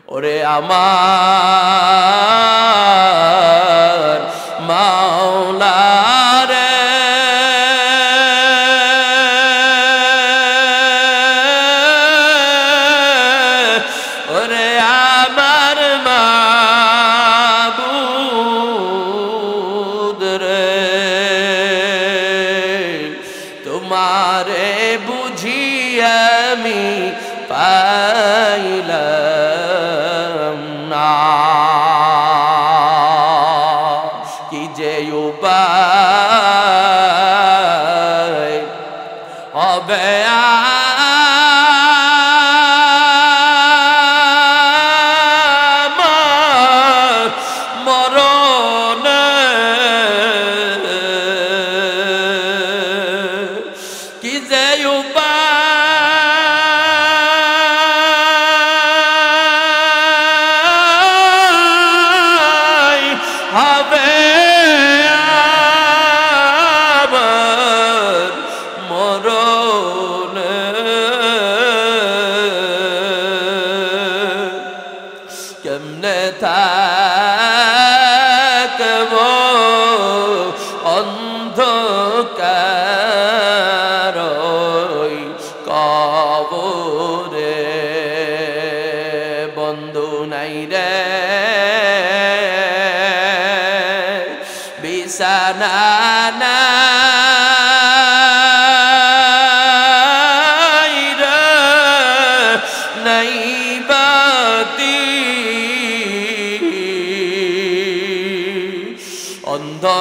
ওরে আমার মাওলা রে ওরে আমার মাবুদ রে তোমারে বুঝি আমি পাইলাম না কি যে উপায় হবে আমার মরণে কি যে উপায় হবে আমার মরণে কেমনে থাকব অন্ধকার কবরে বন্ধু নাই রে বিছানা নাই রে নাই বাতি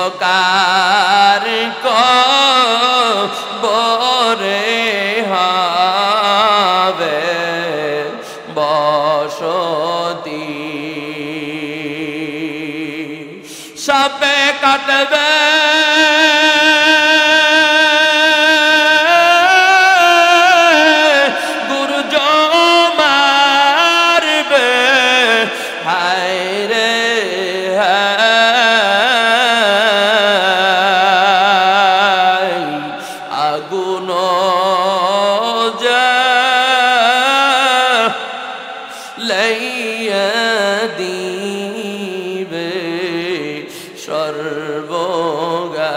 অন্ধকার কবরে হবে বসতি সাপে কাটবে গুরুজ মারবে হায় রে হায় আগুন লাইয়া দিবে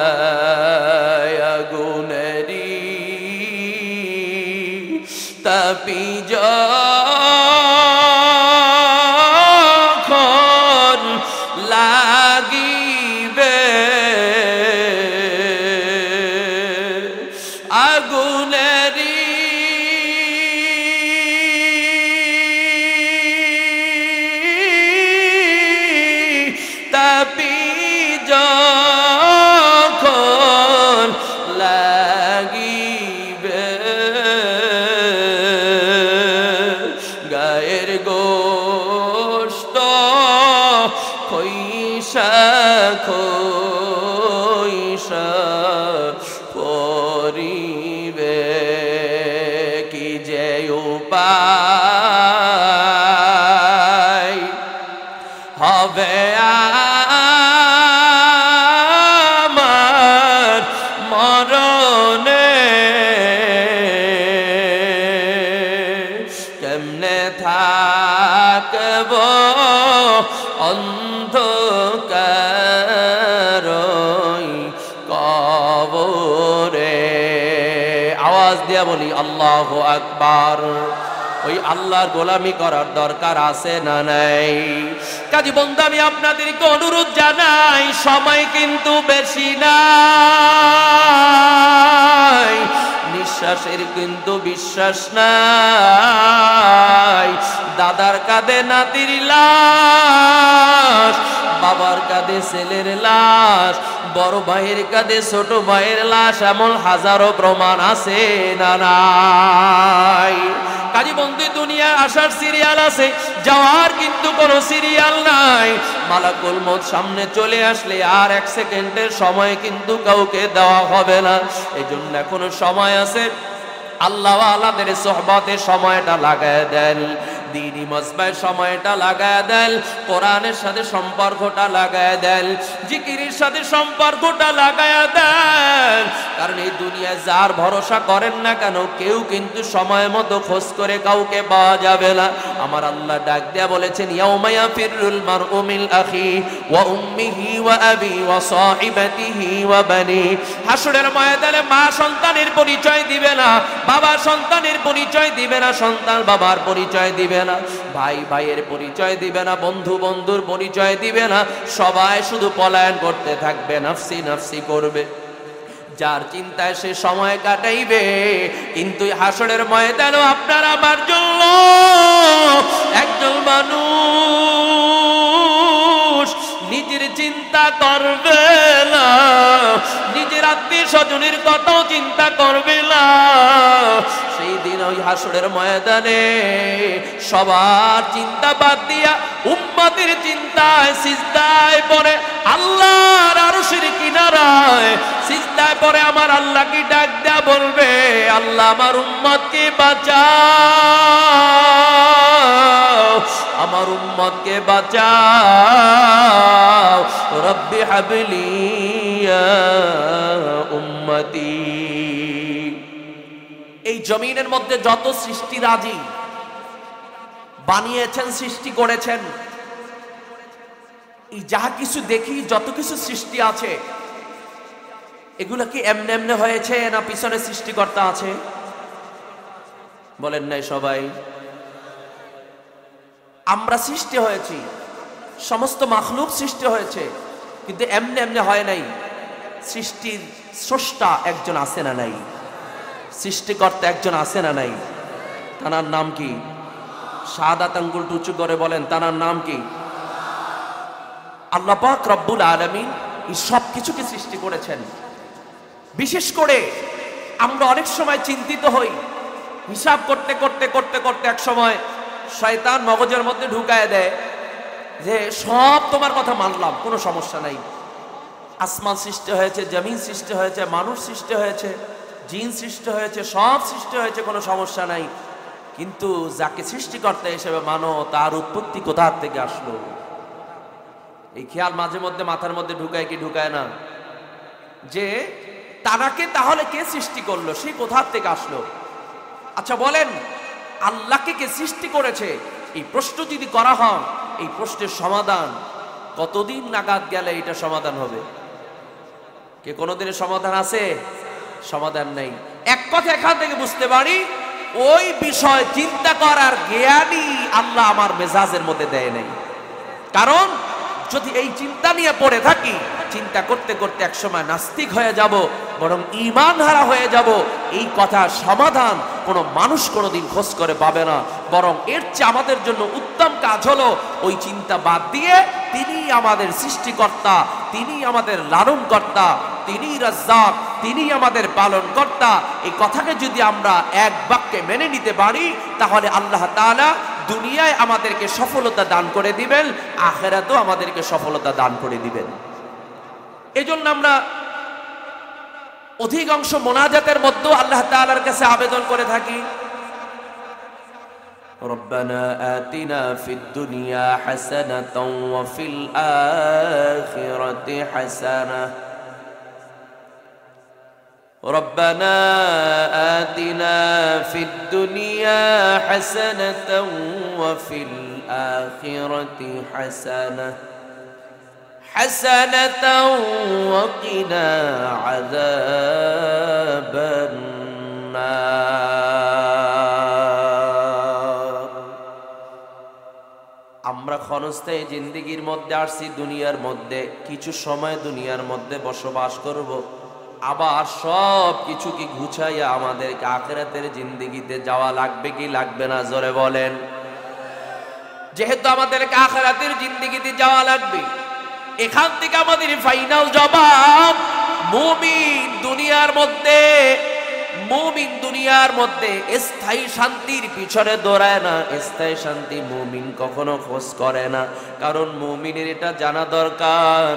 সর্বগায় আগুনেরি তাপি যখন লাগিবে আগুনেরি তাপি যখন লাগিবে গায়ের গোশত খইসা খইসা পরিবে কি যে উপায় হবে আমার মরণে কেমনে থাকব অন্ধকার কবরে আওয়াজ দিয়া বলি আল্লাহু আকবার ওই আল্লাহর গোলামি করার দরকার আছে না নাই কাজী বন্ধু আমি আপনাদেরকে অনুরোধ জানাই সময় কিন্তু বেশি নাই নিঃশ্বাসের কিন্তু বিশ্বাস নাই দাদার কাঁধে নাতির লাশ বাবার কাঁধে ছেলের লাশ বড় ভাইয়ের কাঁধে ছোট ভাইয়ের লাশ এমন হাজারো প্রমাণ আছে না নাই কাজী বন্ধু দুনিয়া আসার সিরিয়াল আছে যাওয়ার কিন্তু কোনো সিরিয়াল নাই মালাকুল মউত সামনে চলে আসলে আর এক সেকেন্ডের সময় কিন্তু কাউকে দেওয়া হবে না এজন্য এখনো সময় আছে আল্লাহ ওয়ালাদের সোহবতে সময়টা লাগায় দেন দ্বীনি মজমায় সময়টা লাগায় দেন, কোরআনের সাথে সম্পর্কটা লাগায় দেন, জিকিরের সাথে সম্পর্কটা লাগায় দেন। কারণ এই দুনিয়ায় যার ভরসা করেন না কেন, কেউ কিন্তু সময় মতো খোঁজ করে কাউকে পাওয়া যাবে না। আমার আল্লাহ ডাক দেয়া বলেছেন, ইয়াউমা ইয়াফিরুল মারউ মিন আখি ওয়া উম্মিহি ওয়া আবি ওয়া সাহিবাতিহি ওয়া বানি। হাসরের ময়দানে মা সন্তানের পরিচয় দিবে না, বাবা সন্তানের পরিচয় দিবে না, সন্তান বাবার পরিচয় দিবে না, ভাই ভাইয়ের পরিচয় দিবে না, বন্ধু বন্ধুর পরিচয় দিবে না। সবাই শুধু পলায়ন করতে থাকবে, নাফসি নাফসি করবে। যার চিন্তায় সে সময় কাটাইবে। কিন্তু হাসরের ময়দানে আপনার আমার জন্য একজন মানুষ নিজের চিন্তা করবে না, নিজের আত্মীয় স্বজনের কথাও চিন্তা করবে না। সেই দিন ওই হাসরের ময়দানে সবার চিন্তা বাদ দিয়া উম্মতের চিন্তায় সিজদায় পড়ে আল্লাহর আরশের কিনারায় সিজদায় পড়ে আমার আল্লাহকে ডাক দেয়া বলবে, আল্লাহ আমার উম্মতকে বাঁচাও, আমার উম্মতকে বাঁচাও, রব্বি হাবলি ইয়া উম্মতি। এই জমিনের মধ্যে যত সৃষ্টি রাজি বানিয়েছেন, সৃষ্টি করেছেন, এই যাহা কিছু দেখি, যত কিছু সৃষ্টি আছে, এগুলা কি এমনে এমনে হয়েছে না পিছনে সৃষ্টিকর্তা আছে? বলেন নাই সবাই? আমরা সৃষ্টি হয়েছি, সমস্ত মাখলুক সৃষ্টি হয়েছে, কিন্তু এমনে এমনে হয় নাই। সৃষ্টির স্রষ্টা একজন আছে না নাই? সৃষ্টিকর্তা একজন আছে না নাই? তার নাম কি? শাহাদাত আঙ্গুলটা উঁচু করে বলেন, তার নাম কি? আল্লাহ পাক রব্বুল আলামিন এই সব কিছুকে সৃষ্টি করেছেন। বিশেষ করে আমরা অনেক সময় চিন্তিত হই, হিসাব করতে করতে করতে করতে এক সময় শয়তান মগজের মধ্যে ঢুকায় দেয় যে সব তোমার কথা মানলাম, কোনো সমস্যা নাই। আসমান সৃষ্টি হয়েছে, জমিন সৃষ্টি হয়েছে, মানুষ সৃষ্টি হয়েছে, জিন সৃষ্টি হয়েছে, সব সৃষ্টি হয়েছে, কোনো সমস্যা নাই। কিন্তু যাকে সৃষ্টিকর্তা হিসেবে মানো, তার উৎপত্তি কোথা থেকে আসলো? এই খেয়াল মাঝে মধ্যে মাথার মধ্যে ঢুকায় কি ঢুকায় না? যে তারাকে তাহলে কে সৃষ্টি করলো, সে কোথা থেকে আসলো? আচ্ছা বলেন, আল্লাহকে কে সৃষ্টি করেছে? এই প্রশ্ন যদি করা হয়, এই প্রশ্নের সমাধান কতদিন নাগাদ গেলে এটা সমাধান হবে? কে কোনোদিনের সমাধান আছে? সমাধান নেই। এক কথা এখান থেকে বুঝতে পারি, ওই বিষয় চিন্তা করার জ্ঞানই আল্লাহ আমার মেজাজের মধ্যে দেয় নাই। কারণ যদি এই চিন্তা নিয়ে পড়ে থাকি, চিন্তা করতে করতে একসময় নাস্তিক হয়ে যাব, বরং ঈমান হারা হয়ে যাব। এই কথার সমাধান কোনো মানুষ কোনোদিন খোঁজ করে পাবে না। বরং এর চেয়ে আমাদের জন্য উত্তম কাজ হলো ওই চিন্তা বাদ দিয়ে তিনি আমাদের সৃষ্টিকর্তা, তিনি আমাদের লালনকর্তা, তিনি রাজ্জাক, তিনি আমাদের পালনকর্তা, এই কথাকে যদি আমরা এক বাক্যে মেনে নিতে পারি, তাহলে আল্লাহ তাআলা দুনিয়ায় আমাদেরকে সফলতা দান করে দিবেন, আখিরাতেও আমাদেরকে সফলতা দান করে দিবেন। এজন্য আমরা অধিকাংশ মোনাজাতের মধ্যে আল্লাহ তাআলার কাছে আবেদন করে থাকি, রব্বানা আতিনা ফিদ দুনিয়া হাসানাতাও ওয়া ফিল আখিরাতি হাসানাহ, ربنا آتنا في الدنيا حسنة وفي الآخرة حسنة وقنا عذاب النار। আমরা ক্ষণস্থায়ী জিন্দেগির মধ্যে আসছি, দুনিয়ার মধ্যে কিছু সময় দুনিয়ার মধ্যে বসবাস করব, আবার সব কিছু কি গুছাইয়া আমাদেরকে আখিরাতের জিন্দেগিতে যাওয়া লাগবে কি লাগবে না? জোরে বলেন। যেহেতু আমাদেরকে আখিরাতের জিন্দেগিতে যাওয়া লাগবে, এখান থেকে আমাদের ফাইনাল জবাব, মুমিন দুনিয়ার মধ্যে মুমিন দুনিয়ার মধ্যে স্থায়ী শান্তির পিছনে দৌড়ায় না, স্থায়ী শান্তি মুমিন কখনো খোঁজ করে না। কারণ মুমিনের এটা জানা দরকার,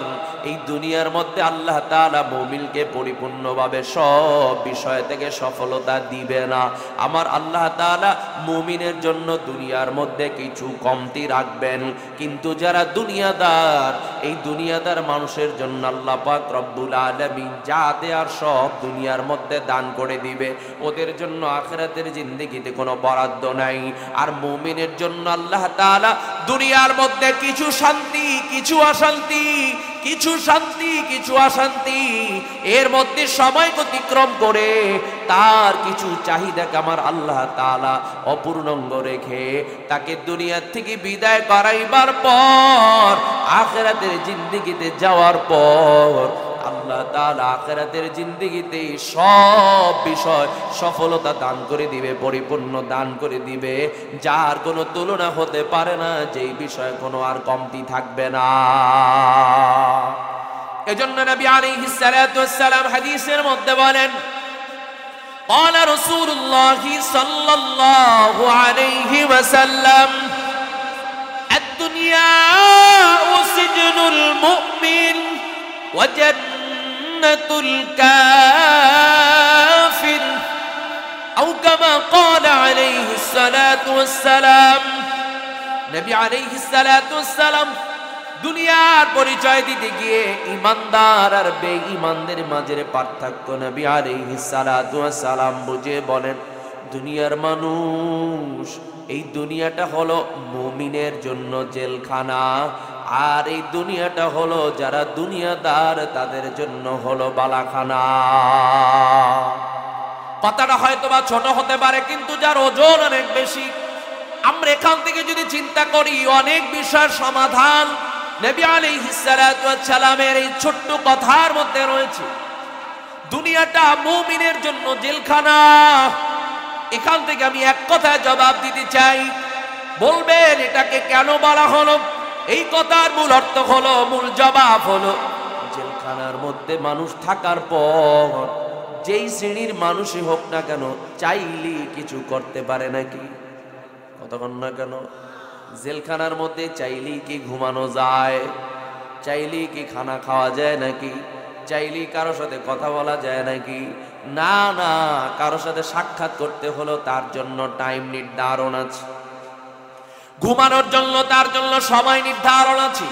এই দুনিয়ার মধ্যে আল্লাহ তাআলা মুমিনকে পরিপূর্ণভাবে সব বিষয় থেকে সফলতা দিবে না। আমার আল্লাহ তাআলা মুমিনের জন্য দুনিয়ার মধ্যে কিছু কমতি রাখবেন, কিন্তু যারা দুনিয়াদার, এই দুনিয়াদার মানুষের জন্য আল্লাহ পাক রব্বুল আলামিন যা দেয়ার সব দুনিয়ার মধ্যে দান করে দিবে, ওদের জন্য আখিরাতের জিন্দেগিতে কোনো বরাদ্দ নাই। আর মুমিনের জন্য আল্লাহ তাআলা দুনিয়ার মধ্যে কিছু শান্তি, কিছু অশান্তি, কিছু শান্তি, কিছু অশান্তি, এর মধ্যে সময় অতিক্রম করে তার কিছু চাহিদাকে আমার আল্লাহ তাআলা অপূর্ণাঙ্গ রেখে তাকে দুনিয়ার থেকে বিদায় করাইবার পর, আখিরাতের জিন্দেগিতে যাওয়ার পর আল্লাহ তাআলা আখিরাতের জিন্দেগিতে সব বিষয় সফলতা দান করে দিবে, পরিপূর্ণ দান করে দিবে, যার কোনো তুলনা হতে পারে না, যেই বিষয়ে কোনো আর কমতি থাকবে না। এজন্য নবী আলাইহিস সালাতু ওয়াস সালাম হাদিসের মধ্যে বলেন, قال رسول الله صلى الله عليه وسلم الدنيا سجن المؤمن وجنة الكافر أو كما قال عليه الصلاة والسلام। নবী আলাইহিস সালাতু ওয়াস সালাম দুনিয়ার পরিচয় দিতে গিয়ে ইমানদার আর বেঈমানদের মাঝের পার্থক্য নবী আলাইহিস সালাতু ওয়াস সালাম বুঝে বলেন, দুনিয়ার মানুষ, এই দুনিয়াটা হলো মুমিনের জন্য জেলখানা, আর এই দুনিয়াটা হলো যারা দুনিয়াদার তাদের জন্য হলো বালাখানা। কথাটা হয়তো বা ছোট হতে পারে, কিন্তু যার ওজন অনেক বেশি। আমরা এখান থেকে যদি চিন্তা করি, অনেক বিষয়ের সমাধান নবী আলাইহিস সালাতু ওয়াস সালামের এই ছোট্ট কথার মধ্যে রয়েছে। দুনিয়াটা মুমিনের জন্য জেলখানা। এখান থেকে আমি এক কথায় জবাব দিতে চাই, বলবেন এটাকে কেন বলা হলো? এই কথার মূল অর্থ হলো, মূল জবাব হলো, জেলখানার মধ্যে মানুষ থাকার পর যেই শ্রেণীর মানুষই হোক না কেন, চাইলে কিছু করতে পারে নাকি? কতক্ষণ না কেন জেলখানার মধ্যে চাইলেই কি ঘুমানো যায়? চাইলেই কি খানা খাওয়া যায় নাকি? চাইলেই কারোর সাথে কথা বলা যায় নাকি? না না, কারোর সাথে সাক্ষাৎ করতে হলো তার জন্য টাইম নির্ধারণ আছে, ঘুমানোর জন্য তার জন্য সময় নির্ধারণ আছে,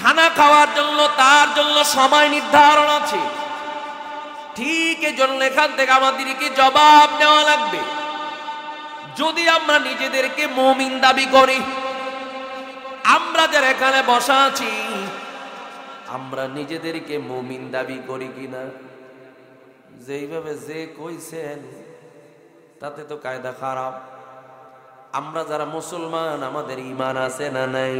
খানা খাওয়ার জন্য তার জন্য সময় নির্ধারণ আছে। ঠিক এজন্য এখান থেকে আমাদেরকে জবাব নেওয়া লাগবে। যদি আমরা নিজেদেরকে মুমিন দাবি করি, আমরা যারা এখানে বসা আছি, আমরা নিজেদেরকে মুমিন দাবি করি কিনা? যেইভাবে যে কইছেন তাতে তো কায়দা খারাপ। আমরা যারা মুসলমান, আমাদের ঈমান আছে না নাই?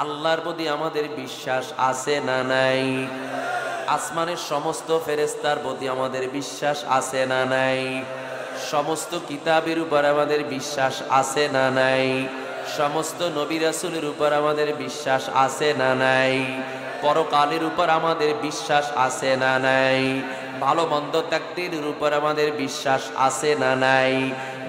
আল্লাহর প্রতি আমাদের বিশ্বাস আছে না নাই? আসমানের সমস্ত ফেরেশতার প্রতি আমাদের বিশ্বাস আছে না নাই? সমস্ত কিতাবের উপর আমাদের বিশ্বাস আছে না নাই? সমস্ত নবী রাসূলের উপর আমাদের বিশ্বাস আছে না নাই? পরকালের উপর আমাদের বিশ্বাস আছে না নাই? ভালো মন্দ তাকদীরের উপর আমাদের বিশ্বাস আছে না নাই?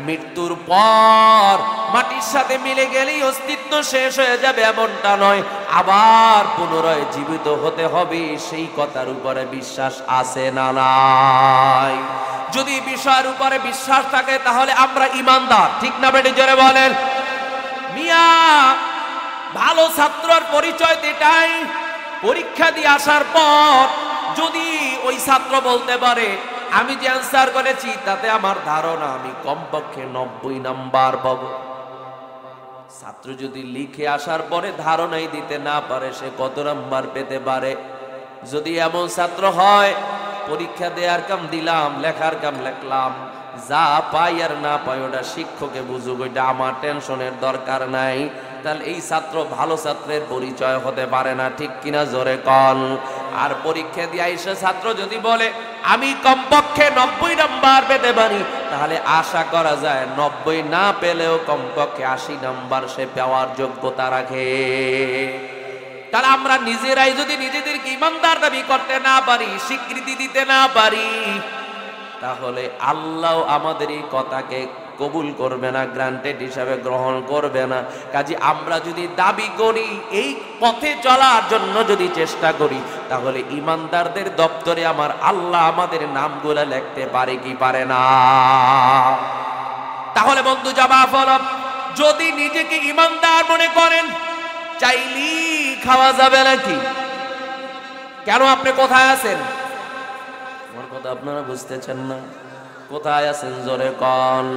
মৃত্যুর পর মাটির সাথে মিলে গেলেই অস্তিত্ব শেষ হয়ে যাবে এমনটা নয়, আবার পুনরায় জীবিত হতে হবে, সেই কথার উপরে বিশ্বাস আছে না নাই? যদি বিষয়ের উপরে বিশ্বাস থাকে তাহলে আমরা ঈমানদার, ঠিক না বেটি? জোরে বলেন। মিয়া, ভালো ছাত্রের পরিচয় এটাই, পরীক্ষা দিয়ে আসার পর যদি ওই ছাত্র বলতে পারে আমি যে অ্যান্সার করেছি তাতে আমার ধারণা আমি কমপক্ষে 90 নাম্বার পাবো। ছাত্র যদি লিখে আসার পরে ধারণাই দিতে না পারে সে কত নাম্বার পেতে পারে? যদি এমন ছাত্র হয়, পরীক্ষা দেওয়ার কাম দিলাম, লেখার কাম লেখলাম, যা পাই আর না পাই ওটা শিক্ষকে বুঝুক, ওইটা আমার টেনশনের দরকার নাই, তাহলে এই ছাত্র ভালো ছাত্রের পরিচয় হতে পারে না, ঠিক কিনা? জোরে কল। আর পরীক্ষা দিয়ে এসে ছাত্র যদি বলে আমি কমপক্ষে 90 নাম্বার পেতে পারি, তাহলে আশা করা যায় 90 না পেলেও কমপক্ষে 80 নাম্বার সে পাওয়ার যোগ্যতা রাখে। তাহলে আমরা নিজেরাই যদি নিজেদেরকে ইমানদার দাবি করতে না পারি, স্বীকৃতি দিতে না পারি, তাহলে আল্লাহ আমাদের এই কথাকে কবুল করবে না, গ্রান্টেড হিসাবে গ্রহণ করবে না। কাজে আমরা যদি দাবি করি, এই পথে চলার জন্য যদি চেষ্টা করি, তাহলে ইমানদারদের দপ্তরে আমার আল্লাহ আমাদের নামগুলো লিখতে পারে কি পারে না? তাহলে বন্ধু জবাব হলো, যদি নিজেকে ইমানদার মনে করেন, চাইলি খাওয়া যাবে নাকি? কেন আপনি কোথায় আছেন? আমার কথা আপনারা বুঝতেছেন না? কোথায় আছেন জোরে কন।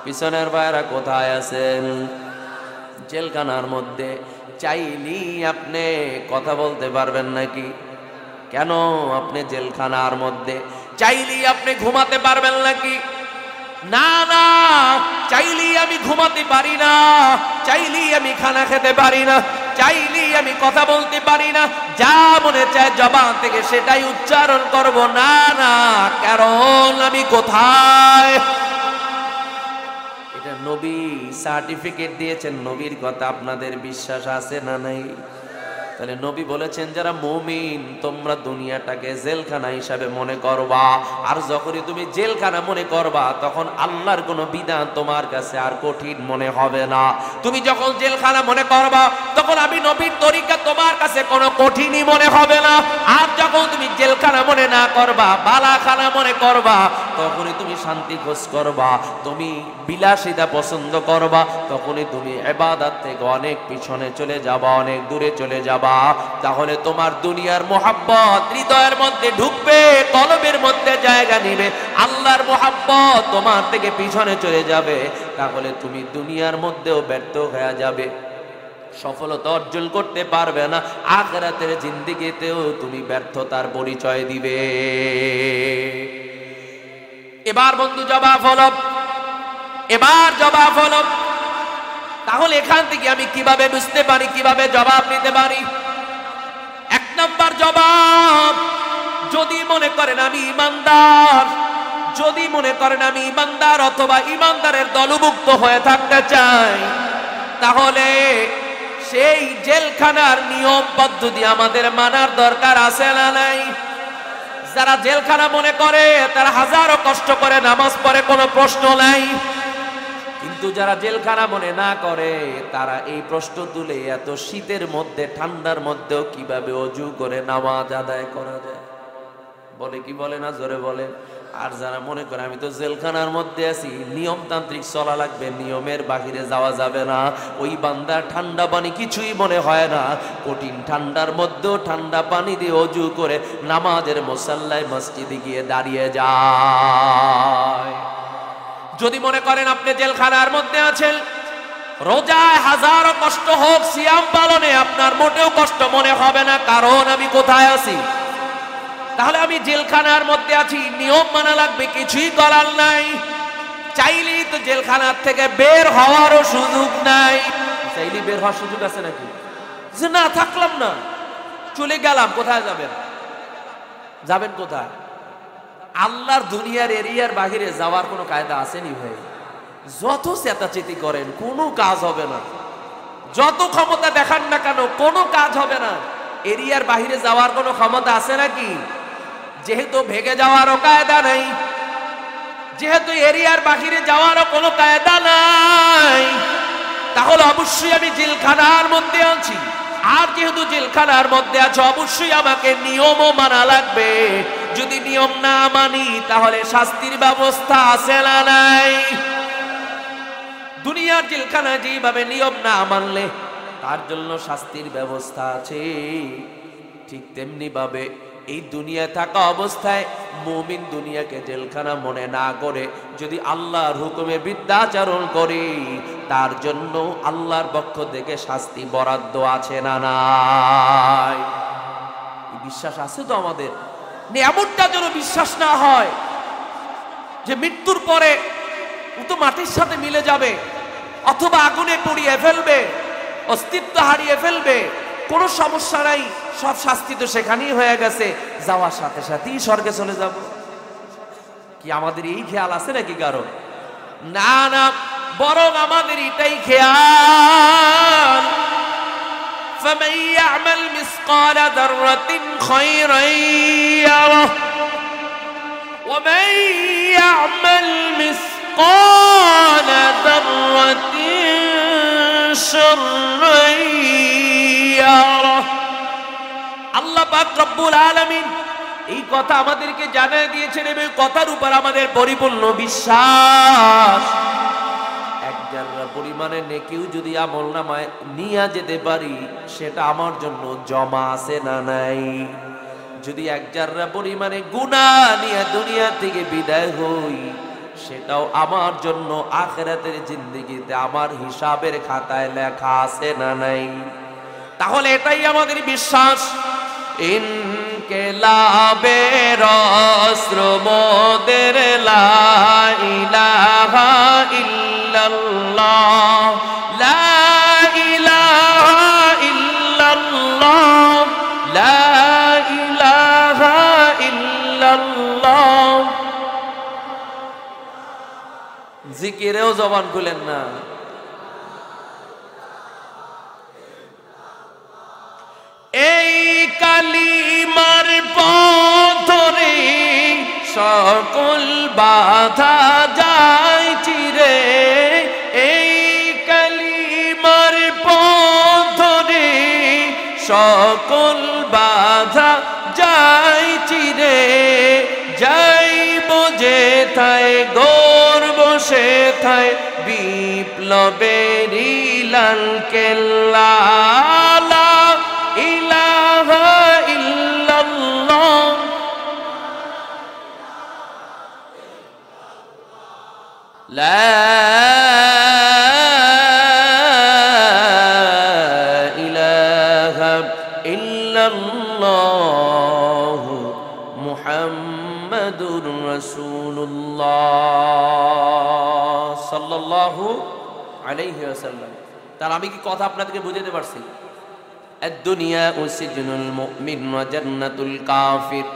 পিছনের ভাইরা কোথায় আছেন? জেলখানার মধ্যে। চাইলি আপনি কথা বলতে পারবেন নাকি? কেন আপনি জেলখানার মধ্যে? চাইলি আপনি ঘুমাতে পারবেন নাকি? না না, চাইলি আমি ঘুমাতে পারি না, চাইলি আমি খানা খেতে পারি না, চাইলি আমি কথা বলতে পারি না, যা মনে চায় জবান থেকে সেটাই উচ্চারণ করব। না না, কারণ আমি কোথায়? এটা নবী সার্টিফিকেট দিয়েছেন, নবীর কথা আপনাদের বিশ্বাস আছে না নাই? তাহলে নবী বলেছেন, যারা মুমিন তোমরা দুনিয়াটাকে জেলখানা হিসাবে মনে করবা, আর যখনই তুমি জেলখানা মনে করবা তখন আল্লাহর কোনো বিধান তোমার কাছে আর কঠিন মনে হবে না। তুমি যখন জেলখানা মনে করবা তখন আমি নবীর তরিকা তোমার কাছে কোনো কঠিনই মনে হবে না। আর যখন তুমি জেলখানা মনে না করবা, বালাখানা মনে করবা, তখনই তুমি শান্তি খোঁজ করবা, তুমি বিলাসিতা পছন্দ করবা, তখনই তুমি ইবাদত থেকে অনেক পিছনে চলে যাবা, অনেক দূরে চলে যাবা। তাহলে তোমার দুনিয়ার মোহাব্বত হৃদয়ের মধ্যে ঢুকবে, কলবের মধ্যে জায়গা নিবে, আল্লাহর মোহাব্বত তোমার থেকে পিছনে চলে যাবে। তাহলে তুমি দুনিয়ার মধ্যেও ব্যর্থ হয়ে যাবে, সফলতা অর্জন করতে পারবে না, আখিরাতের জিন্দেগিতেও তুমি ব্যর্থতার পরিচয় দিবে। এবার বন্ধু জবাব হলো, এবার জবাব হলো, তাহলে এখান থেকে আমি কিভাবে বুঝতে পারি, কিভাবে জবাব নিতে পারি? এক নাম্বার জবাব, যদি মনে করেন আমি ইমানদার, যদি মনে করেন আমি ইমানদার অথবা ইমানদারের দলভুক্ত হয়ে থাকতে চাই, তাহলে সেই জেলখানার নিয়ম পদ্ধতি আমাদের মানার দরকার আছে না নাই? যারা জেলখানা মনে করে তারা হাজারো কষ্ট করে নামাজ পড়ে, কোনো প্রশ্ন নাই। কিন্তু যারা জেলখানা মনে না করে তারা এই প্রশ্ন তুলে, এত শীতের মধ্যে ঠান্ডার মধ্যেও কিভাবে ওযু করে নামাজ আদায় করা যায়? বলে কি বলে না? জোরে বলে। আর যারা মনে করে আমি তো জেলখানার মধ্যে আছি, নিয়মতান্ত্রিক চলা লাগবে, নিয়মের বাহিরে যাওয়া যাবে না, ওই বান্দা ঠান্ডা পানি কিছুই মনে হয় না, কঠিন ঠান্ডার মধ্যেও ঠান্ডা পানি দিয়ে ওযু করে নামাজের মুসাল্লায় মসজিদে গিয়ে দাঁড়িয়ে যায়। যদি মনে করেন আপনি জেলখানার মধ্যে আছেন, রোজায় হাজারো কষ্ট হোক, সিয়াম পালনে আপনার মোটেও কষ্ট মনে হবে না, কারণ আমি কোথায় আছি? তাহলে আমি জেলখানার মধ্যে আছি, নিয়ম মানা লাগবে, কিছুই করার নাই। চাইলেই তো জেলখানার থেকে বের হওয়ারও সুযোগ নাই। চাইলেই বের হওয়ার সুযোগ আছে নাকি? যে না, থাকলাম না, চলে গেলাম, কোথায় যাবেন? যাবেন কোথায়? আল্লাহর দুনিয়ার এরিয়ার বাহিরে যাওয়ার কোনো কায়দা আসেনি ভাই। যত চেতাচেতি করেন কোনো কাজ হবে না, যত ক্ষমতা দেখান না কেন কোনো কাজ হবে না। এরিয়ার বাহিরে যাওয়ার কোনো ক্ষমতা আছে নাকি? যেহেতু ভেগে যাওয়ারও কায়দা নাই, যেহেতু এরিয়ার বাহিরে যাওয়ারও কোনো কায়দা নাই, তাহলে অবশ্যই আমি জেলখানার মধ্যে আছি। আর যেহেতু জেলখানার মধ্যে আছে, অবশ্যই আমাকে নিয়মও মানা লাগবে। যদি নিয়ম না মানি তাহলে শাস্তির ব্যবস্থা আছে না নাই? দুনিয়ার জেলখানায় যেভাবে নিয়ম না মানলে তার জন্য শাস্তির ব্যবস্থা আছে, ঠিক তেমনি ভাবে এই দুনিয়ায় থাকা অবস্থায় মুমিন দুনিয়াকে জেলখানা মনে না করে যদি আল্লাহর হুকুমে বিদ্যাচরণ করে, তার জন্য আল্লাহর পক্ষ থেকে শাস্তি বরাদ্দ আছে না নাই? বিশ্বাস আছে তো আমাদের? এমনটা যেন বিশ্বাস না হয় যে মৃত্যুর পরে ও তো মাটির সাথে মিলে যাবে, অথবা আগুনে পুড়িয়ে ফেলবে, অস্তিত্ব হারিয়ে ফেলবে, কোনো সমস্যা নাই, সব শাস্তি তো সেখানেই হয়ে গেছে, যাওয়ার সাথে সাথেই স্বর্গে চলে যাব। কি আমাদের এই খেয়াল আছে নাকি কারো? না না, বরং আমাদের এটাই খেয়াল, فَمَن يَعْمَلْ مِثْقَالَ ذَرَّةٍ خَيْرًا يَرَهُ ومن يعمل مثقال ذرة شرا يره আল্লাহ পাক রব্বুল আলামিন এই কথা আমাদেরকে জানিয়ে দিয়েছেন এবং কথার উপর আমাদের পরিপূর্ণ বিশ্বাস। এক জাররা পরিমাণে নেকিও যদি আমলনামায় নিয়ে যেতে পারি সেটা আমার জন্য জমা আছে না নাই। যদি এক জাররা পরিমাণে গুনাহ নিয়ে দুনিয়া থেকে বিদায় হই সেটাও আমার জন্য আখিরাতের জিন্দেগিতে আমার হিসাবের খাতায় লেখা আছে না নাই। তাহলে এটাই আমাদের বিশ্বাস। ইনকিলাবের অস্ত্র মোদের লা ইলাহা ইল্লাল্লাহ, লা ইলাহা ইল্লাল্লাহ, লা ইলাহা ইল্লাল্লাহ। জিকিরেও জবান খুলেন না। এই কালিমার পথরে সকল বাধা যায় চিরে, এই কালিমার পথরে সকল বাধা যায় চিরে। যাইব যেথায় গর্ব সেথায় বিপ্লবেরই লাল কেল্লা, লা ইলাহা ইল্লাল্লাহ, লা ইলাহা ইল্লাল্লাহ মুহাম্মাদুর রাসূলুল্লাহ সাল্লাল্লাহু আলাইহি ওয়াসাল্লাম। তার আমি কি কথা আপনাদেরকে বুঝাতে পারছি? দুনিয়া সিজনুল মুমিন ওয়া জান্নাতুল কাফির।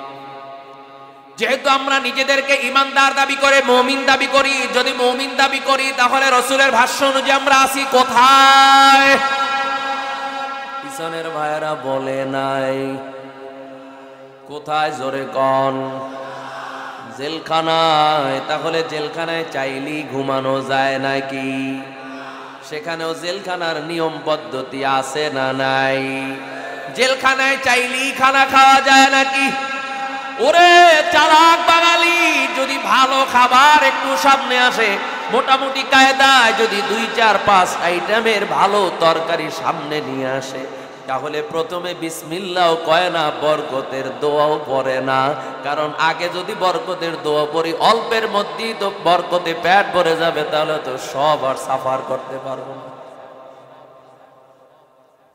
যেহেতু আমরা নিজেদেরকে ইমানদার দাবি করে মুমিন দাবি করি, যদি মুমিন দাবি করি তাহলে রাসূলের ভাষ্য অনুযায়ী আমরা আছি কোথায়? পিছনের ভাইরা বলে নাই কোথায়, জোরে কোন? জেলখানায়। তাহলে জেলখানায় চাইলেই ঘুমানো যায় নাকি? সেখানেও জেলখানার নিয়ম পদ্ধতি আছে না নাই? জেলখানায় চাইলেই খানা খাওয়া যায় নাকি? ওরে চালাক বাঙালি, যদি ভালো খাবার একটু সামনে আসে, মোটামুটি কায়দায় যদি 2, 4, 5 আইটেমের ভালো তরকারি সামনে নিয়ে আসে, তাহলে প্রথমে বিসমিল্লাহও কয় না, বরকতের দোয়াও পড়ে না। কারণ আগে যদি বরকতের দোয়া পড়ি অল্পের মধ্যেই তো বরকতে পেট ভরে যাবে, তাহলে তো সব আর সাফার করতে পারবো না।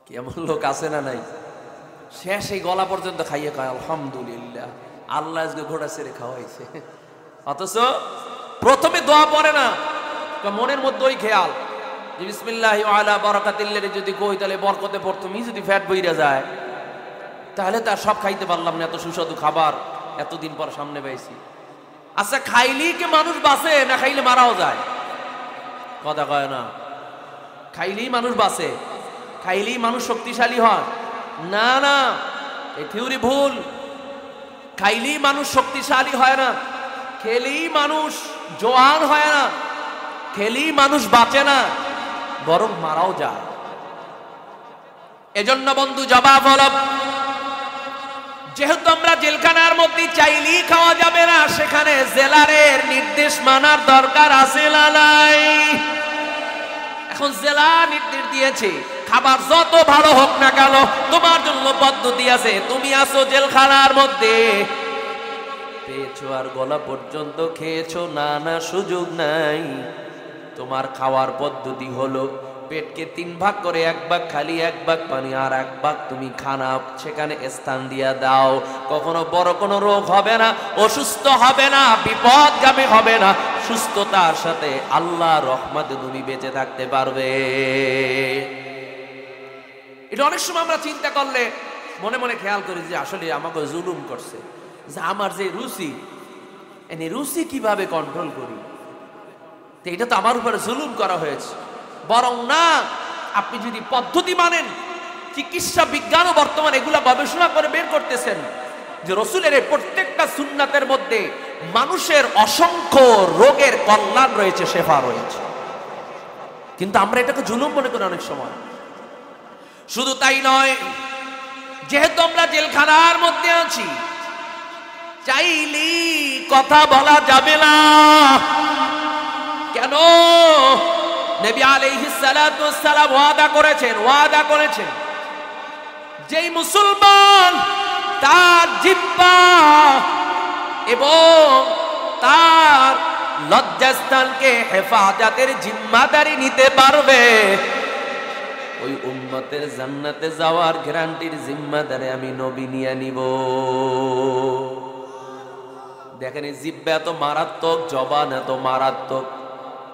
কেমন লোক আছে না নাই? শেষ এই গলা পর্যন্ত খাইয়ে কয় আলহামদুলিল্লাহ, আল্লাহ আজকে ঘোড়া ছেড়ে খাওয়াইছে। অথচ প্রথমে দোয়া পড়ে না, মনের মধ্যে ওই খেয়াল যে বিসমিল্লাহি ওয়া আলা বারাকাতিল্লাহ যদি কই তাহলে বরকতে প্রথমেই যদি ফ্যাট বইরা যায় তাহলে তার সব খাইতে পারলাম না, এত সুস্বাদু খাবার এতদিন পর সামনে পাইছি। আচ্ছা, খাইলেই কি মানুষ বাঁচে না খাইলে মারাও যায়? কথা কয় না। খাইলেই মানুষ বাঁচে, খাইলেই মানুষ শক্তিশালী হয়? না না, এই থিওরি ভুল। খাইলেই মানুষ শক্তিশালী হয় না, খেলেই মানুষ জোয়ান হয় না, খেলেই মানুষ বাঁচে না, বরং মারাও যায়। এজন্য বন্ধু জবাব হলো, যেহেতু আমরা জেলখানার মধ্যে চাইলেই খাওয়া যাবে না, সেখানে জেলারের নির্দেশ মানার দরকার আছে না নাই? এখন জেলা নির্দেশ দিয়েছে খাবার যত ভালো হোক না কেন তোমার জন্য পদ্ধতি আছে। তুমি আছো জেলখানার মধ্যে, পেয়েছো আর গলা পর্যন্ত খেয়েছো, না না সুযোগ নাই। তোমার খাওয়ার পদ্ধতি হলো পেটকে 3 ভাগ করে 1 ভাগ খালি, 1 ভাগ পানি, আর 1 ভাগ তুমি খানা সেখানে স্থান দিয়া দাও। কখনো বড় কোনো রোগ হবে না, অসুস্থ হবে না, বিপদগামী হবে না, সুস্থতার সাথে আল্লাহর রহমতে তুমি বেঁচে থাকতে পারবে। এটা অনেক সময় আমরা চিন্তা করলে মনে মনে খেয়াল করি যে আসলে আমাকে জুলুম করছে, যে আমার যে রুচি, এই রুচি কিভাবে কন্ট্রোল করি? এটা তো আমার উপরে জুলুম করা হয়েছে। বরং না, আপনি যদি পদ্ধতি মানেন, চিকিৎসা বিজ্ঞানও বর্তমানে এগুলা গবেষণা করে বের করতেছেন যে রসুলের প্রত্যেকটা সুন্নাতের মধ্যে মানুষের অসংখ্য রোগের কল্যাণ রয়েছে, শেফা রয়েছে, কিন্তু আমরা এটাকে জুলুম মনে করি অনেক সময়। শুধু তাই নয়, যেহেতু আমরা জেলখানার মধ্যে আছি, চাইলেই কথা বলা যাবে না। কেন? নবী আলাইহিস সালাতু ওয়াস সালাম ওয়াদা করেছেন যেই মুসলমান তার জিহ্বা এবং তার লজ্জাস্থানকে হেফাজতের জিম্মাদারি নিতে পারবে, ওই উম্মতের জান্নাতে যাওয়ার গ্যারান্টির জিম্মাদারি আমি নবী নিয়ে নিব। দেখেন, এই জিহ্বা এত মারাত্মক, জবান এত মারাত্মক।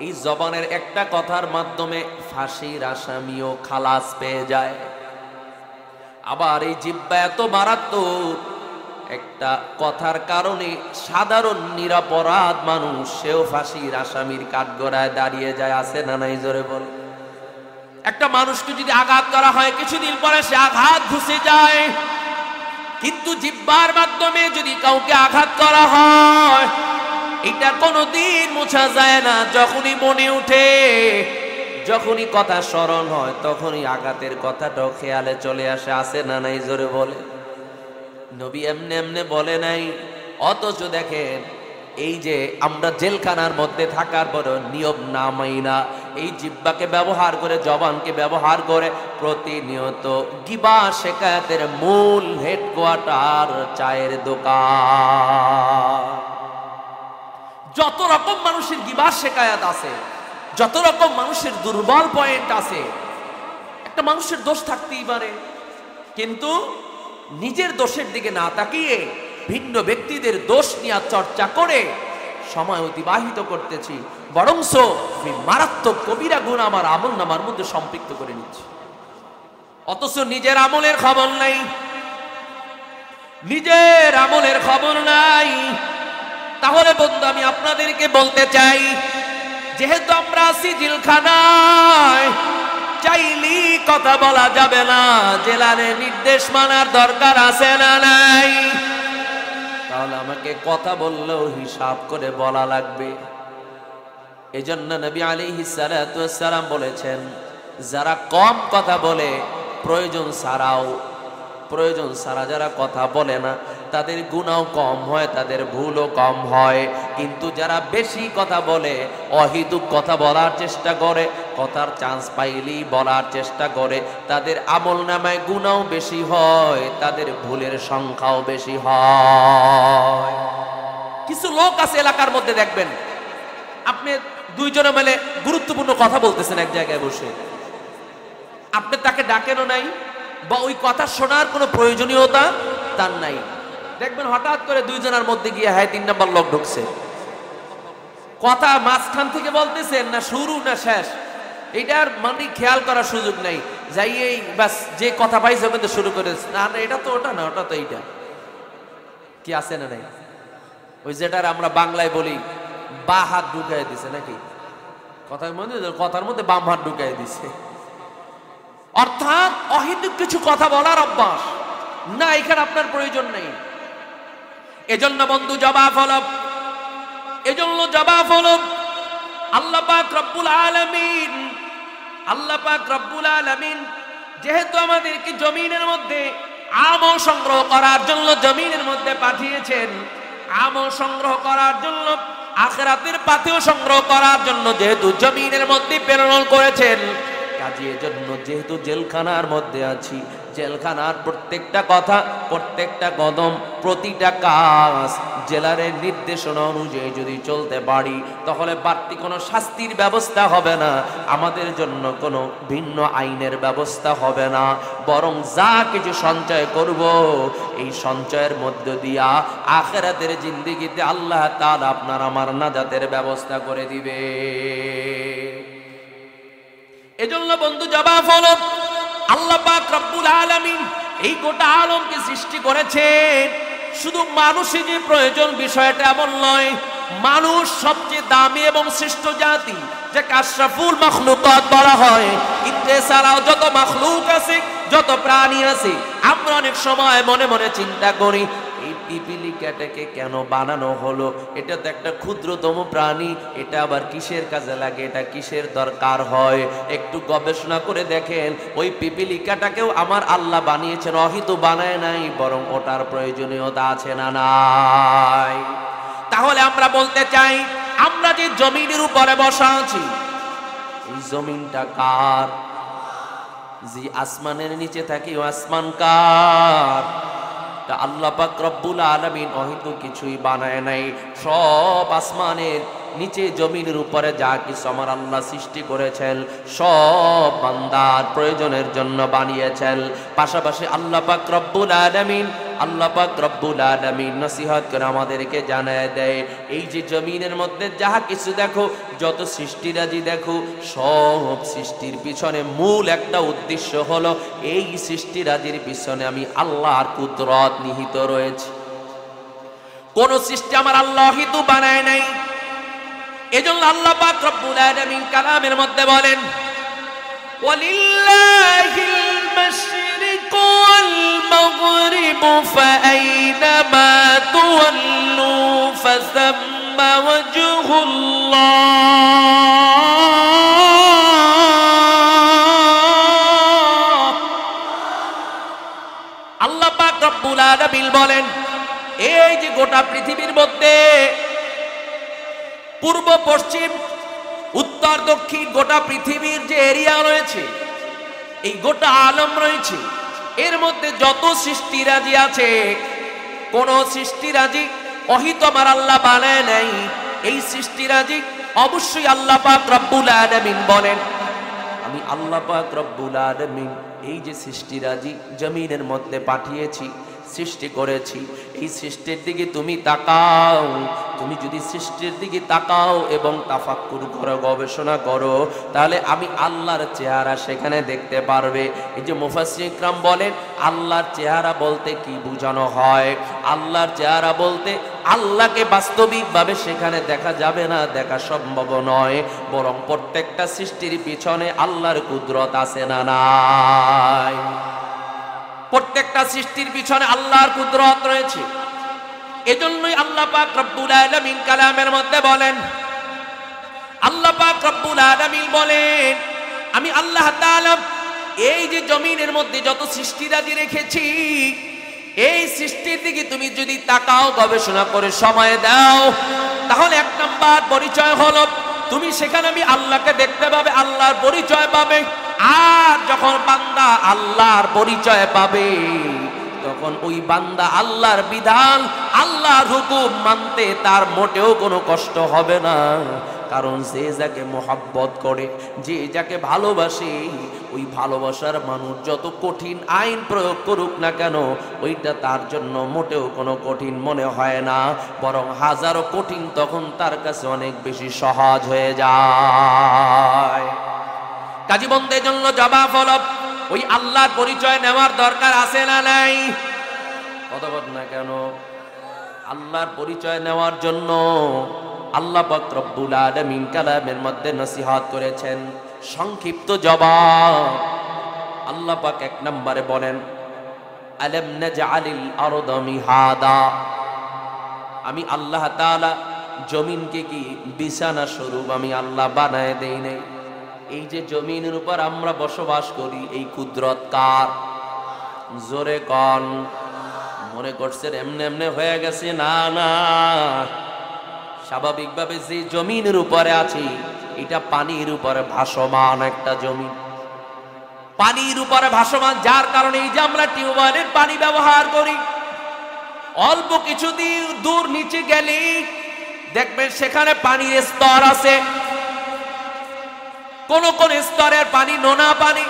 এই জবানের একটা কথার মাধ্যমে ফাঁসির আসামিও খালাস পেয়ে যায়। আবার এই জিহ্বা এত মারাত্মক, একটা কথার কারণে সাধারণ নিরপরাধ মানুষ সেও ফাঁসির আসামির কাঠগড়ায় দাঁড়িয়ে যায়। আছে না নাই? জোরে বল। একটা মানুষকে যদি আঘাত করা হয়, কিছুদিন পরে সে আঘাত ঘুষে যায়, কিন্তু জিহ্বার মাধ্যমে যদি কাউকে আঘাত করা হয়, এটা কোনোদিন মোছা যায় না। যখনই মনে উঠে, যখনই কথা স্মরণ হয়, তখনই আঘাতের কথাটাও খেয়ালে চলে আসে। আসে না নাই? জোরে বলে। নবী এমনে এমনে বলে নাই। অথচ দেখেন, এই যে আমরা জেলখানার মধ্যে থাকার পর নিয়ম না মাইনা এই জিহ্বাকে ব্যবহার করে, জবানকে ব্যবহার করে প্রতিনিয়ত গিবা শেকায়াতের মূল হেডকোয়ার্টার চায়ের দোকান। যত রকম মানুষের গিবা শেকায়াত আছে, যত রকম মানুষের দুর্বল পয়েন্ট আছে, একটা মানুষের দোষ থাকতেই পারে, কিন্তু নিজের দোষের দিকে না তাকিয়ে ভিন্ন ব্যক্তিদের দোষ নিয়ে চর্চা করে সময় অতিবাহিত করতেছি, বরংস মারাত্মক কবিরা গুনাহ আমার আমল নামার মধ্যে সম্পৃক্ত করে নিচ্ছি। অথচ নিজের আমলের খবর নাই, নিজের আমলের খবর নাই। তাহলে বন্ধু, আমি আপনাদেরকে বলতে চাই, যেহেতু আমরা আছি জেলখানায়, চাইলি কথা বলা যাবে না। জেলারের নির্দেশ মানার দরকার আছে না নাই? তাহলে আমাকে কথা বললেও হিসাব করে বলা লাগবে। এজন্য নবী আলাইহিস সালাতু ওয়াস সালাম বলেছেন, যারা কম কথা বলে, প্রয়োজন ছাড়া যারা কথা বলে না, তাদের গুনাহও কম হয়, তাদের ভুলও কম হয়। কিন্তু যারা বেশি কথা বলে, অহেতুক কথা বলার চেষ্টা করে, কথার চান্স পাইলেই বলার চেষ্টা করে, তাদের আমলনামায় গুনাহও বেশি হয়, তাদের ভুলের সংখ্যাও বেশি হয়। কিছু লোক আছে এলাকার মধ্যে, দেখবেন আপনি দুইজনে মিলে গুরুত্বপূর্ণ কথা বলতেছেন এক জায়গায় বসে, আপনি তাকে ডাকেনও নাই বা ওই কথা শোনার কোনো প্রয়োজনীয়তা তার নাই। দেখবেন হঠাৎ করে দুইজনের মধ্যে গিয়ে 3 নাম্বার লোক ঢুকছে। কথা মাঝখান থেকে বলতেছেন না শুরু না শেষ, এটার মানে খেয়াল করার সুযোগ নাই। যাইয়েই বাস যে কথা পাইছে কিন্তু শুরু করে, না না এটা তো ওটা না, ওটা তো এইটা। কি আছে না নাই? ওই যেটার আমরা বাংলায় বলি বা হাত ঢুকাই দিছে নাকি, কথার মধ্যে বাম হাত ঢুকাই দিছে। অর্থাৎ অহেতুক কিছু কথা বলার অভ্যাস না, এখানে আপনার প্রয়োজন নেই। এজন্য বন্ধু জবাব হলো আল্লাহ পাক রব্বুল আলামিন যেহেতু আমাদেরকে জমিনের মধ্যে আমল সংগ্রহ করার জন্য জমিনের মধ্যে পাঠিয়েছেন, আমল সংগ্রহ করার জন্য, আখিরাতের পাথেও সংগ্রহ করার জন্য যেহেতু জমিনের মধ্যে প্রেরণ করেছেন, কাজে এজন্য যেহেতু জেলখানার মধ্যে আছি, জেলখানার প্রত্যেকটা কথা, প্রত্যেকটা কদম, প্রতিটা কাজ জেলারের নির্দেশনা অনুযায়ী যদি চলতে পারি, তাহলে বাড়তি কোনো শাস্তির ব্যবস্থা হবে না, আমাদের জন্য কোনো ভিন্ন আইনের ব্যবস্থা হবে না। বরং যা কিছু সঞ্চয় করব, এই সঞ্চয়ের মধ্য দিয়া আখিরাতের জিন্দেগিতে আল্লাহ তাআলা আপনার আমার নাজাতের ব্যবস্থা করে দিবে। এজন্য বন্ধু জবাব হলো, আল্লাহ পাক রব্বুল আলামিন এই গোটা আলমকে সৃষ্টি করেছেন। শুধু মানুষই যে প্রয়োজন বিষয়টা এমন নয়, মানুষ সবচেয়ে দামি এবং শ্রেষ্ঠ জাতি, যাকে আশরাফুল মাখলুকাত বলা হয়। কিন্তু এছাড়াও যত মাখলুক আছে, যত প্রাণী আছে, আমরা অনেক সময় মনে মনে চিন্তা করি এই পিপিলি ক্যাটাকে কেন বানানো হলো? এটা তো একটা ক্ষুদ্রতম প্রাণী, এটা আবার কিসের কাজে লাগে, এটা কিসের দরকার হয়? একটু গবেষণা করে দেখেন, ওই পিপিলি ক্যাটাকেও আমার আল্লাহ বানিয়েছেন, অহিতু বানায় নাই, বরং ওটার প্রয়োজনীয়তা আছে না নাই? তাহলে আমরা বলতে চাই, আমরা যে জমিনের উপরে বসা আছি, এই জমিনটা কার? যে আসমানের নিচে থাকি, ও আসমান কার? তা আল্লাহ পাক রব্বুল আলামিন অহিত কিছুই বানায় নাই। সব আসমানের নিচে জমিনের উপরে যা কিছু আমার আল্লাহ সৃষ্টি করেছেন, সব বান্দার প্রয়োজনের জন্য বানিয়েছেন। পাশাপাশি আল্লাহ পাক রব্বুল আলামিন নসিহত করে আমাদেরকে জানায় দেয়, এই যে জমিনের মধ্যে যাহা কিছু দেখো, যত সৃষ্টিরাজি দেখো, সব সৃষ্টির পিছনে মূল একটা উদ্দেশ্য হলো, এই সৃষ্টিরাজির পিছনে আমি আল্লাহর কুদরত নিহিত রয়েছে। কোন সৃষ্টি আমার আল্লাহ হিতু বানায় নাই। এজন্য আল্লাহ পাক রব্বুল আলামিন কালামের মধ্যে বলেন, ওয়ালিল্লাহিল মাশরিকু ওয়াল মাগরিবু ফাআইনামা তুওয়াল্লু ফাসাম্মা ওয়াজহুল্লাহ। আল্লাহ পাক রব্বুল আলামিন বলেন, এই যে গোটা পৃথিবীর মধ্যে পূর্ব পশ্চিম উত্তর দক্ষিণ গোটা পৃথিবীর যে এরিয়া রয়েছে, এই গোটা আলম রয়েছে, এর মধ্যে যত সৃষ্টিরাজি আছে, কোন সৃষ্টিরাজি অহিত আমার আল্লাহ বানায় নাই। এই সৃষ্টিরাজি অবশ্যই আল্লাহ পাক রব্বুল আলামিন বলেন, আমি আল্লাহ পাক রব্বুল আলামিন এই যে সৃষ্টিরাজি জমিনের মধ্যে পাঠিয়েছি, সৃষ্টি করেছি, এই সৃষ্টির দিকে তুমি তাকাও। তুমি যদি সৃষ্টির দিকে তাকাও এবং তাফাক্কুর করো, গবেষণা করো, তাহলে আমি আল্লাহর চেহারা সেখানে দেখতে পারবে। এই যে মুফাসসির ইকরাম বলেন, আল্লাহর চেহারা বলতে কি বোঝানো হয়? আল্লাহর চেহারা বলতে আল্লাহকে বাস্তবিকভাবে সেখানে দেখা যাবে না, দেখা সম্ভব নয়, বরং প্রত্যেকটা সৃষ্টির পিছনে আল্লাহর কুদরত আছে না নাই? প্রত্যেকটা সৃষ্টির পিছনে আল্লাহর কুদরত রয়েছে। এজন্যই আল্লাহ পাক রব্বুল আলামিন কালামের মধ্যে বলেন, আল্লাহ পাক রব্বুল আলামিন বলেন, আমি আল্লাহ তাআলা এই যে জমিনের মধ্যে যত সৃষ্টিরাজি রেখেছি, এই সৃষ্টির দিকে তুমি যদি তাকাও, গবেষণা করে সময় দাও, তাহলে এক নাম্বার পরিচয় হলো, তুমি সেখানে আমি আল্লাহকে দেখতে পাবে, আল্লাহর পরিচয় পাবে। আর যখন বান্দা আল্লাহর পরিচয় পাবে, তখন ওই বান্দা আল্লাহর বিধান, আল্লাহর হুকুম মানতে তার মোটেও কোনো কষ্ট হবে না। কারণ যে যাকে মোহাব্বত করে, যে যাকে ভালোবাসে, ওই ভালোবাসার মানুষ যত কঠিন আইন প্রয়োগ করুক না কেন, ওইটা তার জন্য মোটেও কোনো কঠিন মনে হয় না, বরং হাজারো কঠিন তখন তার কাছে অনেক বেশি সহজ হয়ে যায়। কাজী বন্ধের জন্য জবাব হলো, ওই আল্লাহর পরিচয় নেওয়ার দরকার আছে না নাই? কথা বল না কেন? আল্লাহর পরিচয় নেওয়ার জন্য আল্লাহ পাক রব্বুল আলামিন কালামের মধ্যে নসিহত করেছেন। সংক্ষিপ্ত জবাব, আল্লাহ পাক এক নম্বরে বলেন, আলাম নাজআলিল আরদা মিহাদা। আমি আল্লাহ তাআলা জমিনকে কি বিছানা স্বরূপ আমি আল্লাহ বানায় দেই নাই? এই যে জমিনের উপর আমরা বসবাস করি, এই কুদরত কার? জোরে কন। মনে করছেন এমনি এমনি হয়ে গেছে? না না, স্বাভাবিকভাবে যে জমিনের উপরে আছি, এটা পানির উপরে ভাসমান একটা জমি, পানির উপরে ভাসমান, যার কারণে এই যে আমরা টিউবওয়েলের পানি ব্যবহার করি, অল্প কিছু দূর নিচে গেলে দেখবেন সেখানে পানির স্তর আছে। কোন কোন স্তরের পানি নোনা পানি,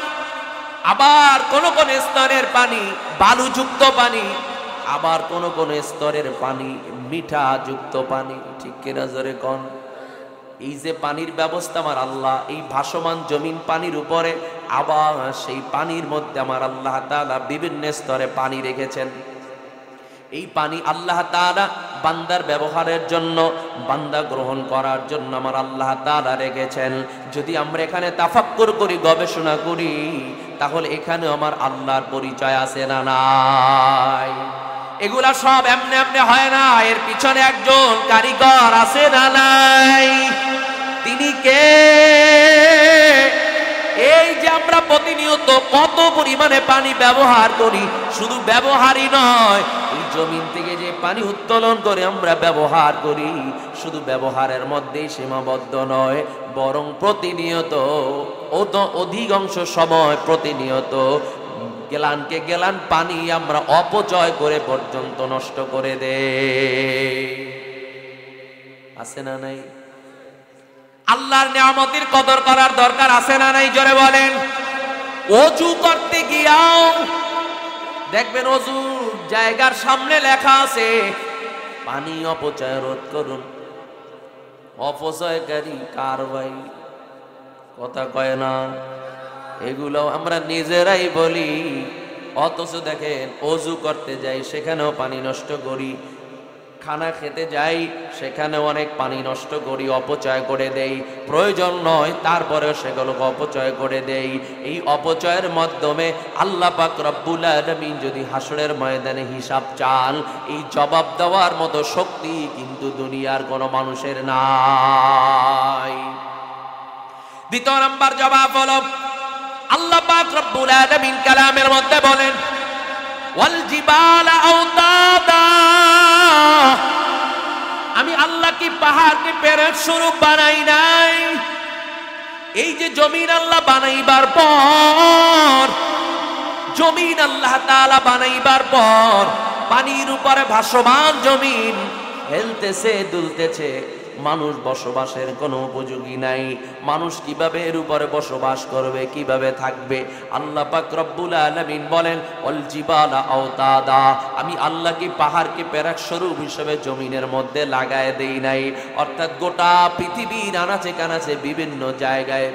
আবার কোন কোন স্তরের পানি বালুযুক্ত পানি, আবার কোন কোন স্তরের পানি মিঠা যুক্ত পানি। ঠিক কিনা জোরে কোন? এই যে পানির ব্যবস্থা আমার আল্লাহ এই ভাসমান জমিন পানির উপরে, আবার সেই পানির মধ্যে আমার আল্লাহ তাআলা বিভিন্ন স্তরে পানি রেখেছেন। এই পানি আল্লাহ তাআলা বান্দার ব্যবহারের জন্য, বান্দা গ্রহণ করার জন্য আমার আল্লাহ তাআলা রেখেছেন। যদি আমরা এখানে তাফাক্কুর করি, গবেষণা করি, তাহলে এখানে আমার আল্লাহর পরিচয় আছে না নাই? এগুলা সব এমনি এমনি হয় না, এর পিছনে একজন কারিগর আছে না নাই? তিনি কে? এই যে আমরা প্রতিনিয়ত কত পরিমাণে পানি ব্যবহার করি, শুধু ব্যবহারই নয়, এই জমিন থেকে যে পানি উত্তোলন করে আমরা ব্যবহার করি, শুধু ব্যবহারের মধ্যেই সীমাবদ্ধ নয়, বরং প্রতিনিয়ত অধিকাংশ সময় প্রতিনিয়ত গেলানকে গেলান পানি আমরা অপচয় করে পর্যন্ত নষ্ট করে দেই। আছে না নাই? আল্লাহর নিয়ামতের কদর করার দরকার আছে না নাই? জোরে বলেন। ওযু করতে গিয়াও দেখবেন ওযু জায়গার সামনে লেখা আছে পানি অপচয় রোধ করুন। অপচয়কারী কার ভাই? কথা কয় না। এগুলো আমরা নিজেরাই বলি, অথচ দেখেন ওযু করতে যাই সেখানেও পানি নষ্ট করি, খানা খেতে যাই সেখানেও অনেক পানি নষ্ট করি, অপচয় করে দেই, প্রয়োজন নয় তারপরেও সেগুলোকে অপচয় করে দেই। এই অপচয়ের মাধ্যমে আল্লাহ পাক রব্বুল আলামিন যদি হাসরের ময়দানে হিসাব চান, এই জবাব দেওয়ার মতো শক্তি কিন্তু দুনিয়ার কোনো মানুষের নাই। দ্বিতীয় নাম্বার জবাব হলো আল্লাহ পাক রব্বুল আলামিন কালামের মধ্যে বলেন ওয়াল জিবালা আওতাদা, আমি আল্লাহ কি পাহাড়কে পেরেক স্বরূপ বানাই নাই? এই যে জমিন আল্লাহ বানাইবার পর, জমিন আল্লাহ তাআলা বানাইবার পর পানির উপরে ভাসমান জমিন হেলতেছে দুলতেছে, মানুষ বসবাসের কোনো উপযোগী নাই। মানুষ কিভাবে এর উপরে বসবাস করবে, কিভাবে থাকবে? আল্লাহ পাক রব্বুল আলামিন বলেন ওয়াল জিবালা আওতাদা, আমি আল্লাহ কি পাহাড়কে পেরেক স্বরূপ হিসেবে জমিনের মধ্যে লাগায় দেই নাই? অর্থাৎ গোটা পৃথিবীর আনাচে কানাচে বিভিন্ন জায়গায়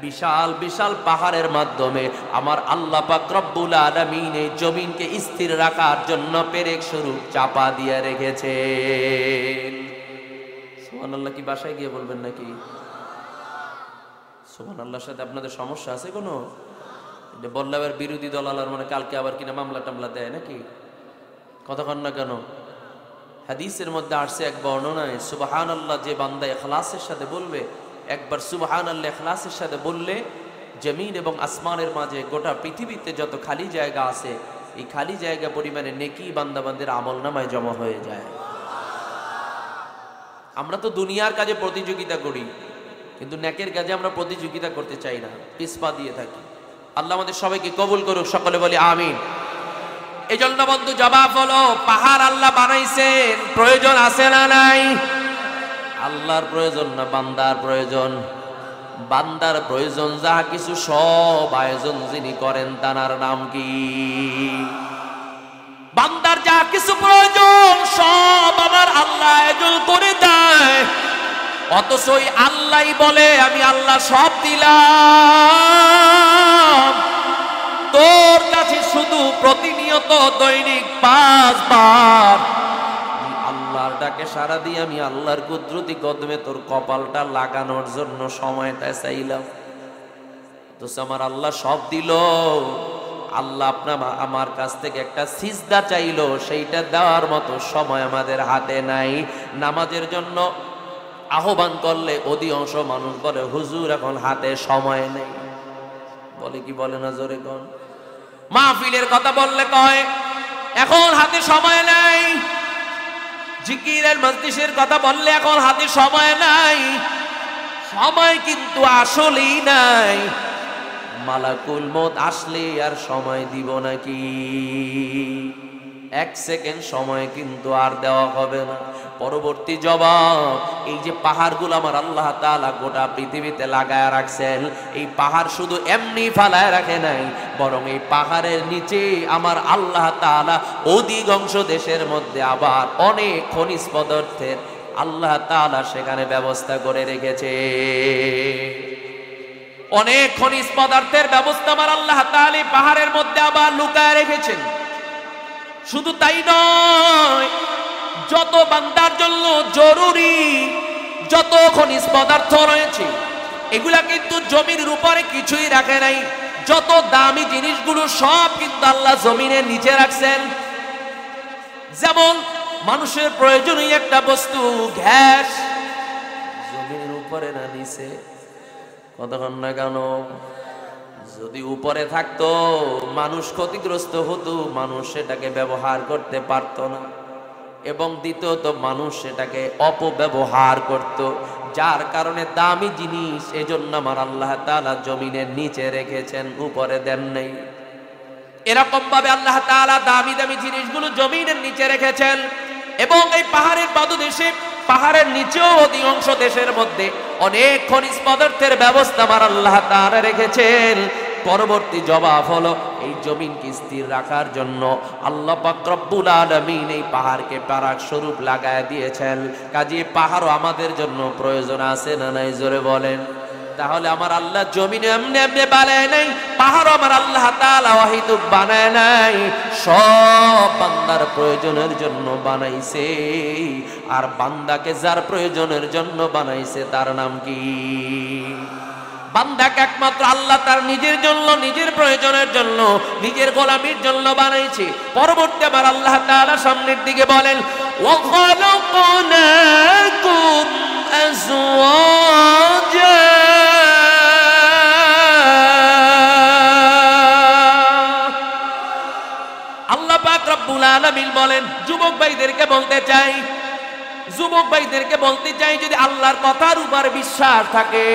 বিশাল বিশাল পাহাড়ের মাধ্যমে আমার আল্লাহ পাক রব্বুল আলামিন এই জমিনকে স্থির রাখার জন্য পেরেক স্বরূপ চাপা দিয়ে রেখেছেন। সুবহানাল্লাহ কি বাসায় গিয়ে বলবেন নাকি? সুবহানাল্লাহর সাথে আপনাদের সমস্যা আছে কোনো? এটা বললে আবার বিরোধী দল আলার মানে কালকে আবার কিনা মামলা টামলা দেয় নাকি? কথা কন না কেন? হাদিসের মধ্যে আসছে এক বর্ণনায়, সুবহানাল্লাহ যে বান্দা ইখলাসের সাথে বলবে, একবার সুবহানাল্লাহ ইখলাসের সাথে বললে জমিন এবং আসমানের মাঝে গোটা পৃথিবীতে যত খালি জায়গা আছে, এই খালি জায়গা পরিমাণে নেকি বান্দাবান্দের আমলনামায় জমা হয়ে যায়। আমরা তো দুনিয়ার কাজে প্রতিযোগিতা করি, কিন্তু নেকের কাজে আমরা প্রতিযোগিতা করতে চাই না, পিছপা দিয়ে থাকি। আল্লাহ আমাদের সবাইকে কবুল করুক, সকলে বলি আমিন। এই জন্য বন্ধু জবাব হলো পাহাড় আল্লাহ বানাইছেন, প্রয়োজন আছে না নাই? আল্লাহর প্রয়োজন না বান্দার প্রয়োজন? বান্দার প্রয়োজন যা কিছু সব আয়োজন যিনি করেন তার নাম কি? বান্দার যা কিছু প্রয়োজন সব আমার আল্লাহ আয়োজন করে দেয়, অথচ ওই আল্লাহই বলে আমি আল্লাহ সব দিলাম তোর কাছে, শুধু প্রতিনিয়ত দৈনিক 5 বার আল্লাহর ডাকে সারা দিয়ে আমি আল্লাহর কুদরতি কদমে তোর কপালটা লাগানোর জন্য সময়টা চাইলাম, তো আমার আল্লাহ সব দিল। আল্লাহ আপনার আমার কাছ থেকে একটা সিজদা চাইলো, সেইটা দেওয়ার মতো সময় আমাদের হাতে নাই। নামাজের জন্য আহ্বান করলে অধিকাংশ মানুষ বলে হুজুর এখন হাতে সময় নেই, বলে কি বলে না জোরে কোন? মাহফিলের কথা বললে কয় এখন হাতে সময় নাই, জিকিরের মজলিসের কথা বললে এখন হাতে সময় নাই। সময় কিন্তু আসলেই নাই, মালাকুল মউত আসলে আর সময় দিব নাকি? 1 সেকেন্ড সময় কিন্তু আর দেওয়া হবে না। পরবর্তী জবাব, এই যে পাহাড়গুলো আমার আল্লাহ তাআলা গোটা পৃথিবীতে লাগায় রাখছেন, এই পাহাড় শুধু এমনি ফালায় রাখে নাই, বরং এই পাহাড়ের নিচে আমার আল্লাহ তাআলা অধিকাংশ দেশের মধ্যে আবার অনেক খনিজ পদার্থের আল্লাহ তাআলা সেখানে ব্যবস্থা করে রেখেছে। অনেক খনিজ পদার্থের ব্যবস্থা আমার আল্লাহ তাআলা পাহাড়ের মধ্যে আবার লুকায় রেখেছেন। শুধু তাই নয়, যত বান্দার জন্য জরুরি যত খনিজ পদার্থ রয়েছে এগুলা কিন্তু জমির উপরে কিছুই রাখে নাই। যত দামি জিনিসগুলো সব কিন্তু আল্লাহ জমিনের নিচে রাখছেন। যেমন মানুষের প্রয়োজনীয় একটা বস্তু গ্যাস, জমির উপরে না নিচে? কতক্ষণ না কেন? যদি উপরে থাকতো মানুষ ক্ষতিগ্রস্ত হতো, মানুষ সেটাকে ব্যবহার করতে পারতো না, এবং দ্বিতীয়ত মানুষ সেটাকে অপব্যবহার করত, যার কারণে দামি জিনিস এজন্য আমার আল্লাহ তাআলা জমিনের নিচে রেখেছেন, উপরে দেন নাই। এরকম ভাবে আল্লাহ তাআলা দামি দামি জিনিসগুলো জমিনের নিচে রেখেছেন। এবং এই পাহাড়ের পাদদেশে, পাহাড়ের নিচেও অধিকাংশ দেশের মধ্যে অনেক খনিজ পদার্থের ব্যবস্থা আমার আল্লাহ তাআলা রেখেছেন। পরবর্তী জবাব হলো, এই জমিনকে স্থির রাখার জন্য আল্লাহ পাক রব্বুল আলামিন এই পাহাড়কে পারাক স্বরূপ লাগায় দিয়েছেন। কাজেই পাহাড়ও আমাদের জন্য প্রয়োজন আছে না নাই? জোরে বলেন। তাহলে আমার আল্লাহ জমিনে এমনি এমনি বানায় নাই, পাহাড়ও আমার আল্লাহ তাআলা ওয়াহিদুক বানায় নাই, সব বান্দার প্রয়োজনের জন্য বানাইছে। আর বান্দাকে যার প্রয়োজনের জন্য বানাইছে তার নাম কি? বান্দাকে একমাত্র আল্লাহ তার নিজের জন্য, নিজের প্রয়োজনের জন্য, নিজের গোলামির জন্য বানাইছে। পরবর্তী আবার আল্লাহ তাআলা সামনের দিকে বলেন, ওয়া খালাকনাকুম আজওয়াজা। আল্লাহ পাক রব্বুল আলামিন বলেন, যুবক ভাইদেরকে বলতে চাই, যুবক ভাইদেরকে বলতে চাই, যদি আল্লাহর কথার উপর বিশ্বাস থাকে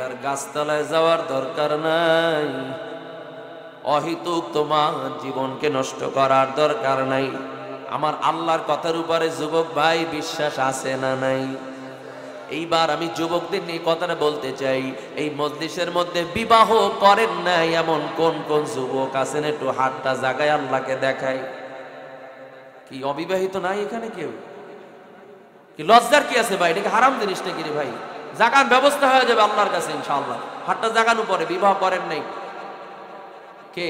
তার গাছতলায় যাওয়ার দরকার নাই, অহেতুক তোমার জীবনকে নষ্ট করার দরকার নাই। আমার আল্লাহর কথার উপরে যুবক ভাই বিশ্বাস আছে না নাই? এইবার আমি যুবকদের নিয়ে কথাটা বলতে চাই, এই মজলিসের মধ্যে বিবাহ করেন নাই এমন কোন কোন যুবক আছেন? একটু হাতটা জাগায় আল্লাহকে দেখাই। কি অবিবাহিত নাই এখানে কেউ? কি লজ্জার কি আছে ভাই? এটা কি হারাম জিনিস নাকি রে ভাই? জাগান, ব্যবস্থা হয়ে যাবে আল্লাহর কাছে ইনশাআল্লাহ। হাতটা জাগানো পরে বিবাহ করেন নাই কে?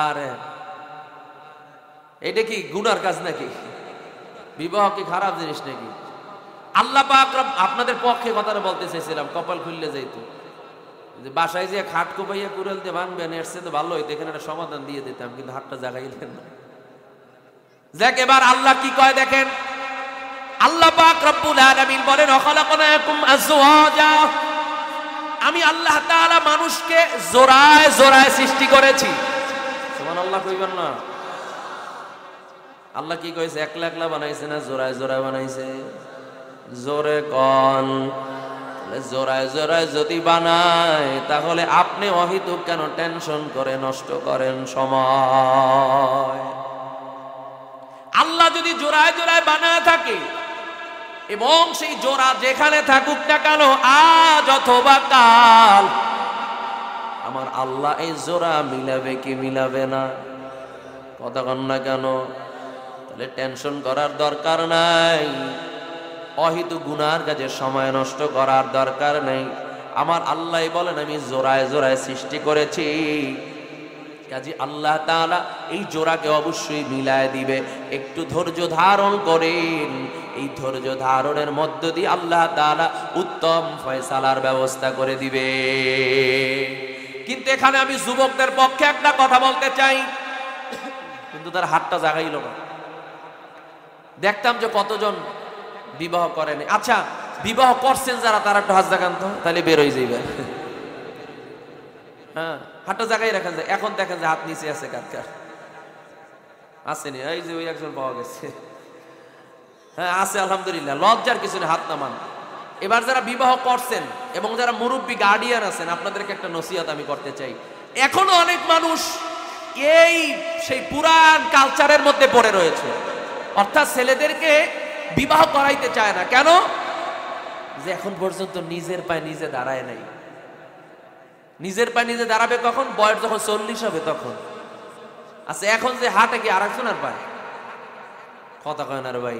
আরে এটা কি গুনার কাজ নাকি? বিবাহ কি খারাপ জিনিস নাকি? আল্লাহ পাক আপনাদের পক্ষে কথাটা বলতে চাইছিলাম, কপাল খুললে যাইতো। যে বাসায় যে খাট কোপাইয়া কুড়াল দিয়ে ভাঙবেন, এর চেয়ে তো ভালো হইতো এখানে একটা সমাধান দিয়ে দিতাম, কিন্তু হাতটা জাগাইলেন না। যাক, এবার আল্লাহ কি কয় দেখেন। আল্লাহ পাক রব্বুল আলামিন বলেন, ওয়া খালাকনাকুম আজওয়াজা। আমি আল্লাহ তাআলা মানুষকে জোড়ায় জোড়ায় সৃষ্টি করেছি। সুবহানাল্লাহ কইবেন না? আল্লাহ কি কইছে? একলা একলা বানাইছে না জোড়ায় জোড়ায় বানাইছে? জোরে কোন। জোড়ায় জোড়ায় যদি বানায় তাহলে আপনি অহেতুক কেন টেনশন করে নষ্ট করেন সময়? আল্লাহ যদি জোড়ায় জোড়ায় বানায় থাকে, এবং সেই জোড়া যেখানে থাকুক না কেন, আজ অথবা কাল, আমার আল্লাহ এই জোড়া মিলাবে কি মিলাবে না? কথা কন না কেন? তাহলে টেনশন করার দরকার নাই, অহেতুক গুনার কাজে সময় নষ্ট করার দরকার নেই। আমার আল্লাহ বলেন, আমি জোড়ায় জোড়ায় সৃষ্টি করেছি। কাজে আল্লাহ তাআলা এই জোড়াকে অবশ্যই মিলায় দিবে। একটু ধৈর্য ধারণ করেন, এই ধৈর্য ধারণের মধ্য দিয়ে আল্লাহ তাআলা উত্তম ফয়সালার ব্যবস্থা করে দিবে। কিন্তু এখানে আমি যুবকদের পক্ষে একটা কথা বলতে চাই, কিন্তু তার হাতটা জাগাইল না। দেখতাম যে কতজন বিবাহ করেন। আচ্ছা, বিবাহ করছেন যারা, তারা একটু হাত জাগান তো, তাহলে বের হয়ে যাইবে। হ্যাঁ, হাতটা জায়গায় রাখা যায়। এখন দেখেন যে হাত নিচে আছে, কার কার আসেনি? এই যে ওই একজন পাওয়া গেছে। হ্যাঁ আছে, আলহামদুলিল্লাহ, লজ্জার কিছু নেই, হাত নামান। এবার যারা বিবাহ করছেন এবং যারা মুরব্বী গার্ডিয়ান আছেন, আপনাদেরকে একটা নসিহত আমি করতে চাই। এখনো অনেক মানুষ এই সেই পুরান কালচারের মধ্যে পড়ে রয়েছে, অর্থাৎ ছেলেদেরকে বিবাহ করাইতে চায় না। কেন? যে এখন পর্যন্ত নিজের পায়ে নিজে দাঁড়ায় নাই। নিজের পায়ে নিজে দাঁড়াবে কখন? বয়স যখন 40 হবে তখন। আচ্ছা, এখন যে হাঁটে কি আরেকজনের পায়? কথা কয় না রে ভাই।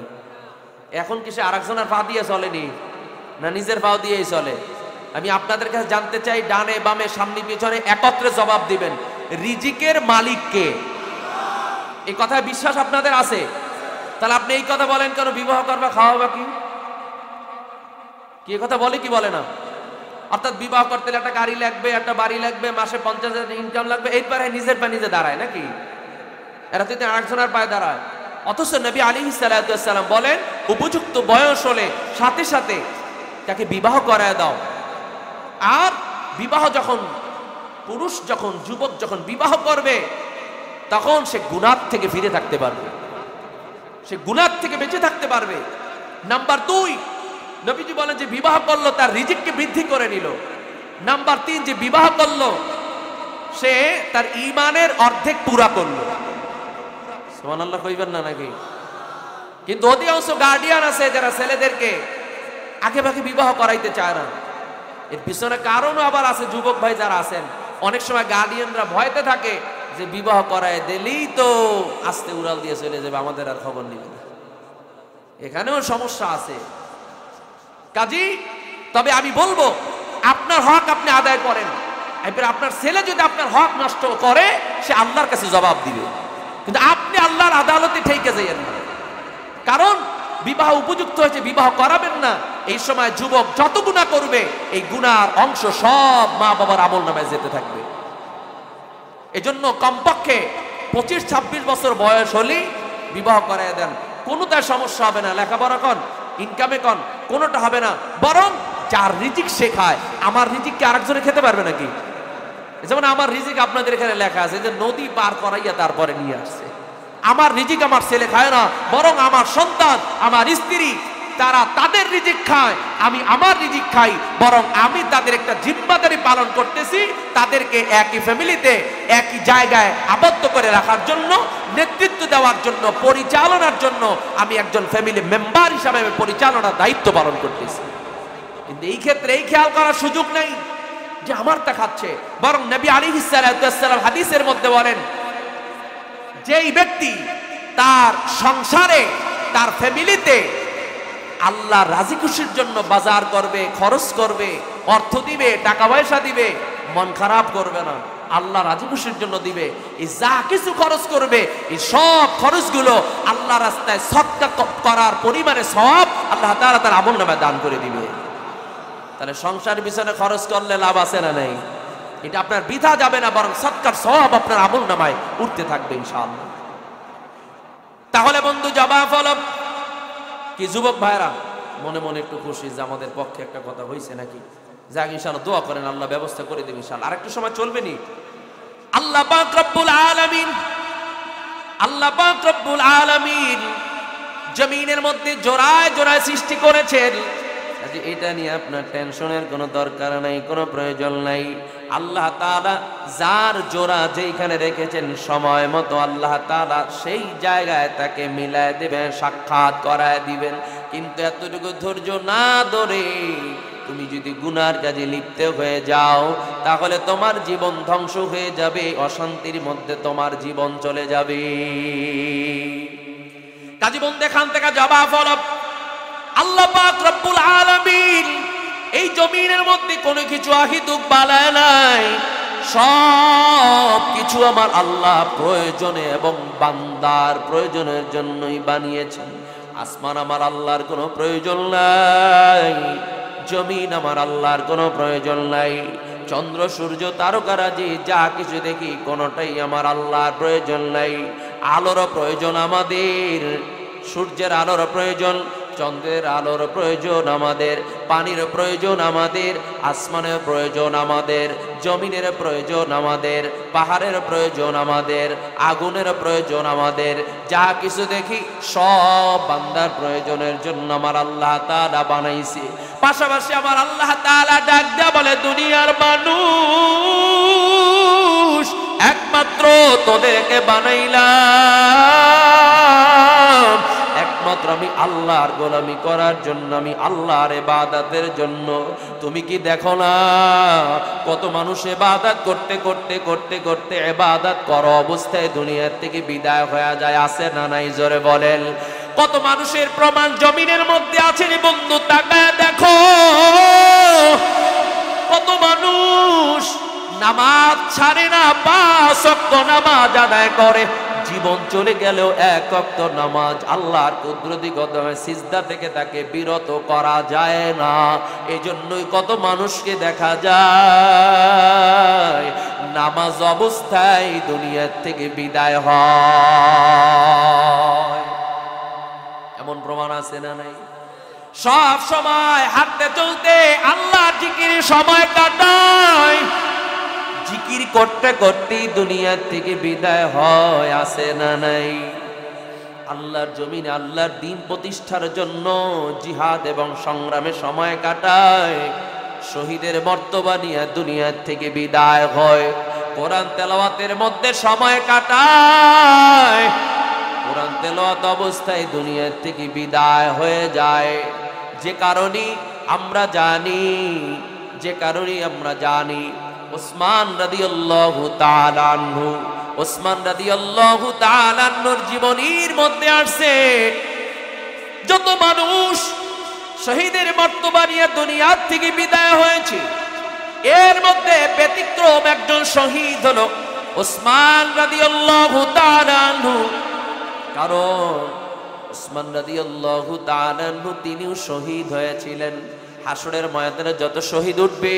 এখন কি সে আরেকজনের পা দিয়ে চলেনি, না নিজের পাও দিয়েই চলে? আমি আপনাদের কাছে জানতে চাই, ডানে বামে সামনে পিছনে একত্রে জবাব দিবেন, রিজিকের মালিক কে? এই কথায় বিশ্বাস আপনাদের আছে? তাহলে আপনি এই কথা বলেন কেন, বিবাহ করবা খাওয়াবা কি? কি কথা বলে কি বলে না? অর্থাৎ বিবাহ করতে হলে একটা গাড়ি লাগবে, একটা বাড়ি লাগবে, মাসে 50,000 ইনকাম লাগবে, এইবারে নিজের পা নিজে দাঁড়ায় নাকি? এরা যদি আরেকজনের পায়ে দাঁড়ায়। অথচ নবী আলাইহিস সালাতু ওয়াস সালাম বলেন উপযুক্ত বয়স হলে সাথে সাথে তাকে বিবাহ করায় দাও। আর বিবাহ যখন পুরুষ যখন যুবক যখন বিবাহ করবে তখন সে গুনাহ থেকে ফিরে থাকতে পারবে, সে গুনাহ থেকে বেঁচে থাকতে পারবে। নাম্বার 2, নবীজি বলেন যে বিবাহ করলো তার রিজিককে বৃদ্ধি করে নিল। নাম্বার 3, যে বিবাহ করলো সে তার ঈমানের অর্ধেক পুরা করলো। সুবহানাল্লাহ কইবেন না নাকি? কিন্তু অধিকাংশ গার্ডিয়ান আছে যারা ছেলেদেরকে আগে ভাগে বিবাহ করাইতে চায় না। এর পিছনে কারণও আবার আছে। যুবক ভাই যারা আছেন, অনেক সময় গার্ডিয়ানরা ভয়তে থাকে যে বিবাহ করায় দিলেই তো আস্তে উড়াল দিয়ে চলে যাবে, আমাদের আর খবর নিবে না। এখানেও সমস্যা আছে কাজী। তবে আমি বলবো আপনার হক আপনি আদায় করেন। এবার আপনার ছেলে যদি আপনার হক নষ্ট করে সে আল্লাহর কাছে জবাব দিবে, কিন্তু আপনি আল্লাহর আদালতে ঠেকে যাইয়েন না। কারণ বিবাহ উপযুক্ত হয়েছে, বিবাহ করাবেন না। এই সময় যুবক যত গুনাহ করবে এই গুনার অংশ সব মা বাবার আমলনামায় যেতে থাকবে। এজন্য কমপক্ষে 25-26 বছর বয়স হলেই বিবাহ করায় দেন। কোনোটার সমস্যা হবে না, লেখাপড়া কন, ইনকামে কন, কোনোটা হবে না। বরং যার রিজিক শেখায়, আমার রিজিককে আরেকজনে খেতে পারবে নাকি? যেমন আমার রিজিক আপনাদের এখানে লেখা আছে যে নদী পার করাইয়া তারপরে নিয়ে আসছে। আমার রিজিক আমার ছেলে খায় না, বরং আমার সন্তান, আমার স্ত্রী, তারা তাদের রিজিক খায়, আমি আমার রিজিক খাই। বরং আমি তাদের একটা জিম্মাদারি পালন করতেছি, তাদেরকে একই ফ্যামিলিতে একই জায়গায় আবদ্ধ করে রাখার জন্য, নেতৃত্ব দেওয়ার জন্য, পরিচালনার জন্য আমি একজন ফ্যামিলি মেম্বার হিসাবে আমি পরিচালনার দায়িত্ব পালন করতেছি। কিন্তু এই ক্ষেত্রে এই খেয়াল করার সুযোগ নেই যে আমারটা খাচ্ছে। বরং নবী আলাইহিস সালাতু ওয়াস সালাম হাদিসের মধ্যে বলেন যেই ব্যক্তি তার সংসারে, তার ফ্যামিলিতে আল্লাহ রাজি খুশির জন্য বাজার করবে, খরচ করবে, অর্থ দিবে, টাকা পয়সা দিবে, মন খারাপ করবে না, আল্লাহ রাজি খুশির জন্য দিবে, এই যা কিছু খরচ করবে এই সব খরচগুলো আল্লাহ রাস্তায় সদকা করার পরিমাণে সওয়াব আল্লাহ তাআলা তার আমলনামায় দান করে দিবে। তাহলে সংসার পিছনে খরচ করলে লাভ আছে না নাই? এটা আপনার বৃথা যাবে না, বরং সদকার সওয়াব আপনার আমলনামায় উঠতে থাকবে ইনশাআল্লাহ। তাহলে বন্ধু জবাব হলো কি, যুবক ভাইরা মনে মনে একটু খুশি যে আমাদের পক্ষে একটা কথা হয়েছে নাকি? যাক ইনশাআল্লাহ দোয়া করেন, আল্লাহ ব্যবস্থা করে দেবে ইনশাআল্লাহ। আরেকটু সময় চলবে নি। আল্লাহ পাক রব্বুল আলামিন, আল্লাহ পাক রব্বুল আলামিন জমিনের মধ্যে জোড়ায় জোড়ায় সৃষ্টি করেছেন। এটা নিয়ে আপনার টেনশনের কোনো দরকার নাই, কোনো প্রয়োজন নাই। আল্লাহ তাআলা যার জোড়া যেখানে রেখেছেন সময় মতো আল্লাহ তাআলা সেই জায়গায় তাকে মিলায় দিবেন, সাক্ষাৎ করায় দিবেন। কিন্তু এতটুকু ধৈর্য না ধরে তুমি যদি গুনার কাজে লিপ্ত হয়ে যাও তাহলে তোমার জীবন ধ্বংস হয়ে যাবে, অশান্তির মধ্যে তোমার জীবন চলে যাবে। কাজী বন্ধু এখান থেকে জবাব হলো আল্লাহ পাক রব্বুল আলামিন এই জমিনের মধ্যে কোনো কিছু আহিতুক বানায় নাই, সব কিছু আমার আল্লাহ প্রয়োজনে এবং বান্দার প্রয়োজনের জন্যই বানিয়েছেন। আসমান আমার আল্লাহর কোনো প্রয়োজন নাই, জমিন আমার আল্লাহর কোনো প্রয়োজন নাই, চন্দ্র সূর্য তারকারাজি যা কিছু দেখি কোনোটাই আমার আল্লাহর প্রয়োজন নাই। আলোর প্রয়োজন আমাদের, সূর্যের আলোর প্রয়োজন, চন্দ্রের আলোর প্রয়োজন আমাদের, পানির প্রয়োজন আমাদের, আসমানের প্রয়োজন আমাদের, জমিনের প্রয়োজন আমাদের, পাহাড়ের প্রয়োজন আমাদের, আগুনের প্রয়োজন আমাদের। যা কিছু দেখি সব বান্দার প্রয়োজনের জন্য আমার আল্লাহ তাআলা বানাইছে। পাশাপাশি আমার আল্লাহ তাআলা ডাক দেয়া বলে, দুনিয়ার মানুষ একমাত্র তোদেরকে বানাইলাম একমাত্র আমি আল্লাহর গোলামি করার জন্য, আমি আল্লাহর ইবাদতের জন্য। তুমি কি দেখো না কত মানুষ ইবাদত করতে করতে করতে করতে ইবাদত করা অবস্থায় দুনিয়ার থেকে বিদায় হয়ে যায়, আছে না নাই? জোরে বলেন। কত মানুষের প্রমাণ জমিনের মধ্যে আছে রে বন্ধু, তাকায় দেখো। কত মানুষ নামাজ ছাড়ে না, 5 ওয়াক্ত নামাজ আদায় করে, জীবন চলে গেলেও 1 ওয়াক্ত নামাজ আল্লাহর কুদরতি কদমে সিজদা থেকে তাকে বিরত করা যায় না। এজন্যই কত মানুষকে দেখা যায় নামাজ অবস্থায় দুনিয়া থেকে বিদায় হয়। এমন প্রমাণ আছে না নাই? সব সময় হাঁটতে চলতে আল্লাহর জিকিরে সময় কাটায়, জিকির করতে করতেই দুনিয়া থেকে বিদায় হয়, আছে না নাই? আল্লাহর জমিনে আল্লাহর দ্বীন প্রতিষ্ঠার জন্য জিহাদ এবং সংগ্রামে সময় কাটায়, শহীদের মর্তবা নিয়ে দুনিয়া থেকে বিদায় হয়। কোরআন তেলাওয়াতের মধ্যে সময় কাটায়, কোরআন তেলাওয়াত অবস্থায় দুনিয়া থেকে বিদায় হয়ে যায়। যে কারণে আমরা জানি উসমান রাদিয়াল্লাহু তাআলা আনহু, উসমান রাদিয়াল্লাহু তাআলা আনহুর জীবনীর মধ্যে আসছে যত মানুষ শহীদের মর্তবা নিয়ে দুনিয়া থেকে বিদায় হয়েছে, এর মধ্যে ব্যতিক্রম একজন শহীদ হলো উসমান রাদিয়াল্লাহু তাআলা আনহু। কারণ উসমান রাদিয়াল্লাহু তাআলা আনহু তিনিও শহীদ হয়েছিলেন। হাসরের ময়দানে যত শহীদ উঠবে,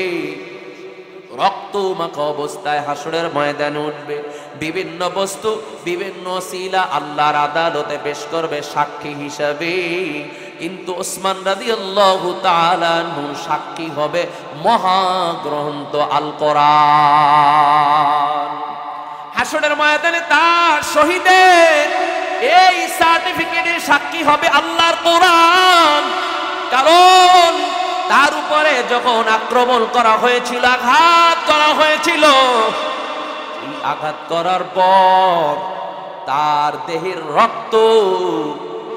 রক্ত মাখা অবস্থায় হাসরের ময়দানে উঠবে, বিভিন্ন বস্তু বিভিন্ন ওসিলা আল্লাহর আদালতে পেশ করবে সাক্ষী হিসাবে। কিন্তু উসমান রাদিয়াল্লাহু তাআলা আনহু সাক্ষী হবে মহাগ্রন্থ আল কোরআন। হাসরের ময়দানে তার শহীদের এই সার্টিফিকেটের সাক্ষী হবে আল্লাহর কোরআন। কারণ তার উপরে যখন আক্রমণ করা হয়েছিল, আঘাত করা হয়েছিল, এই আঘাত করার পর তার দেহের রক্ত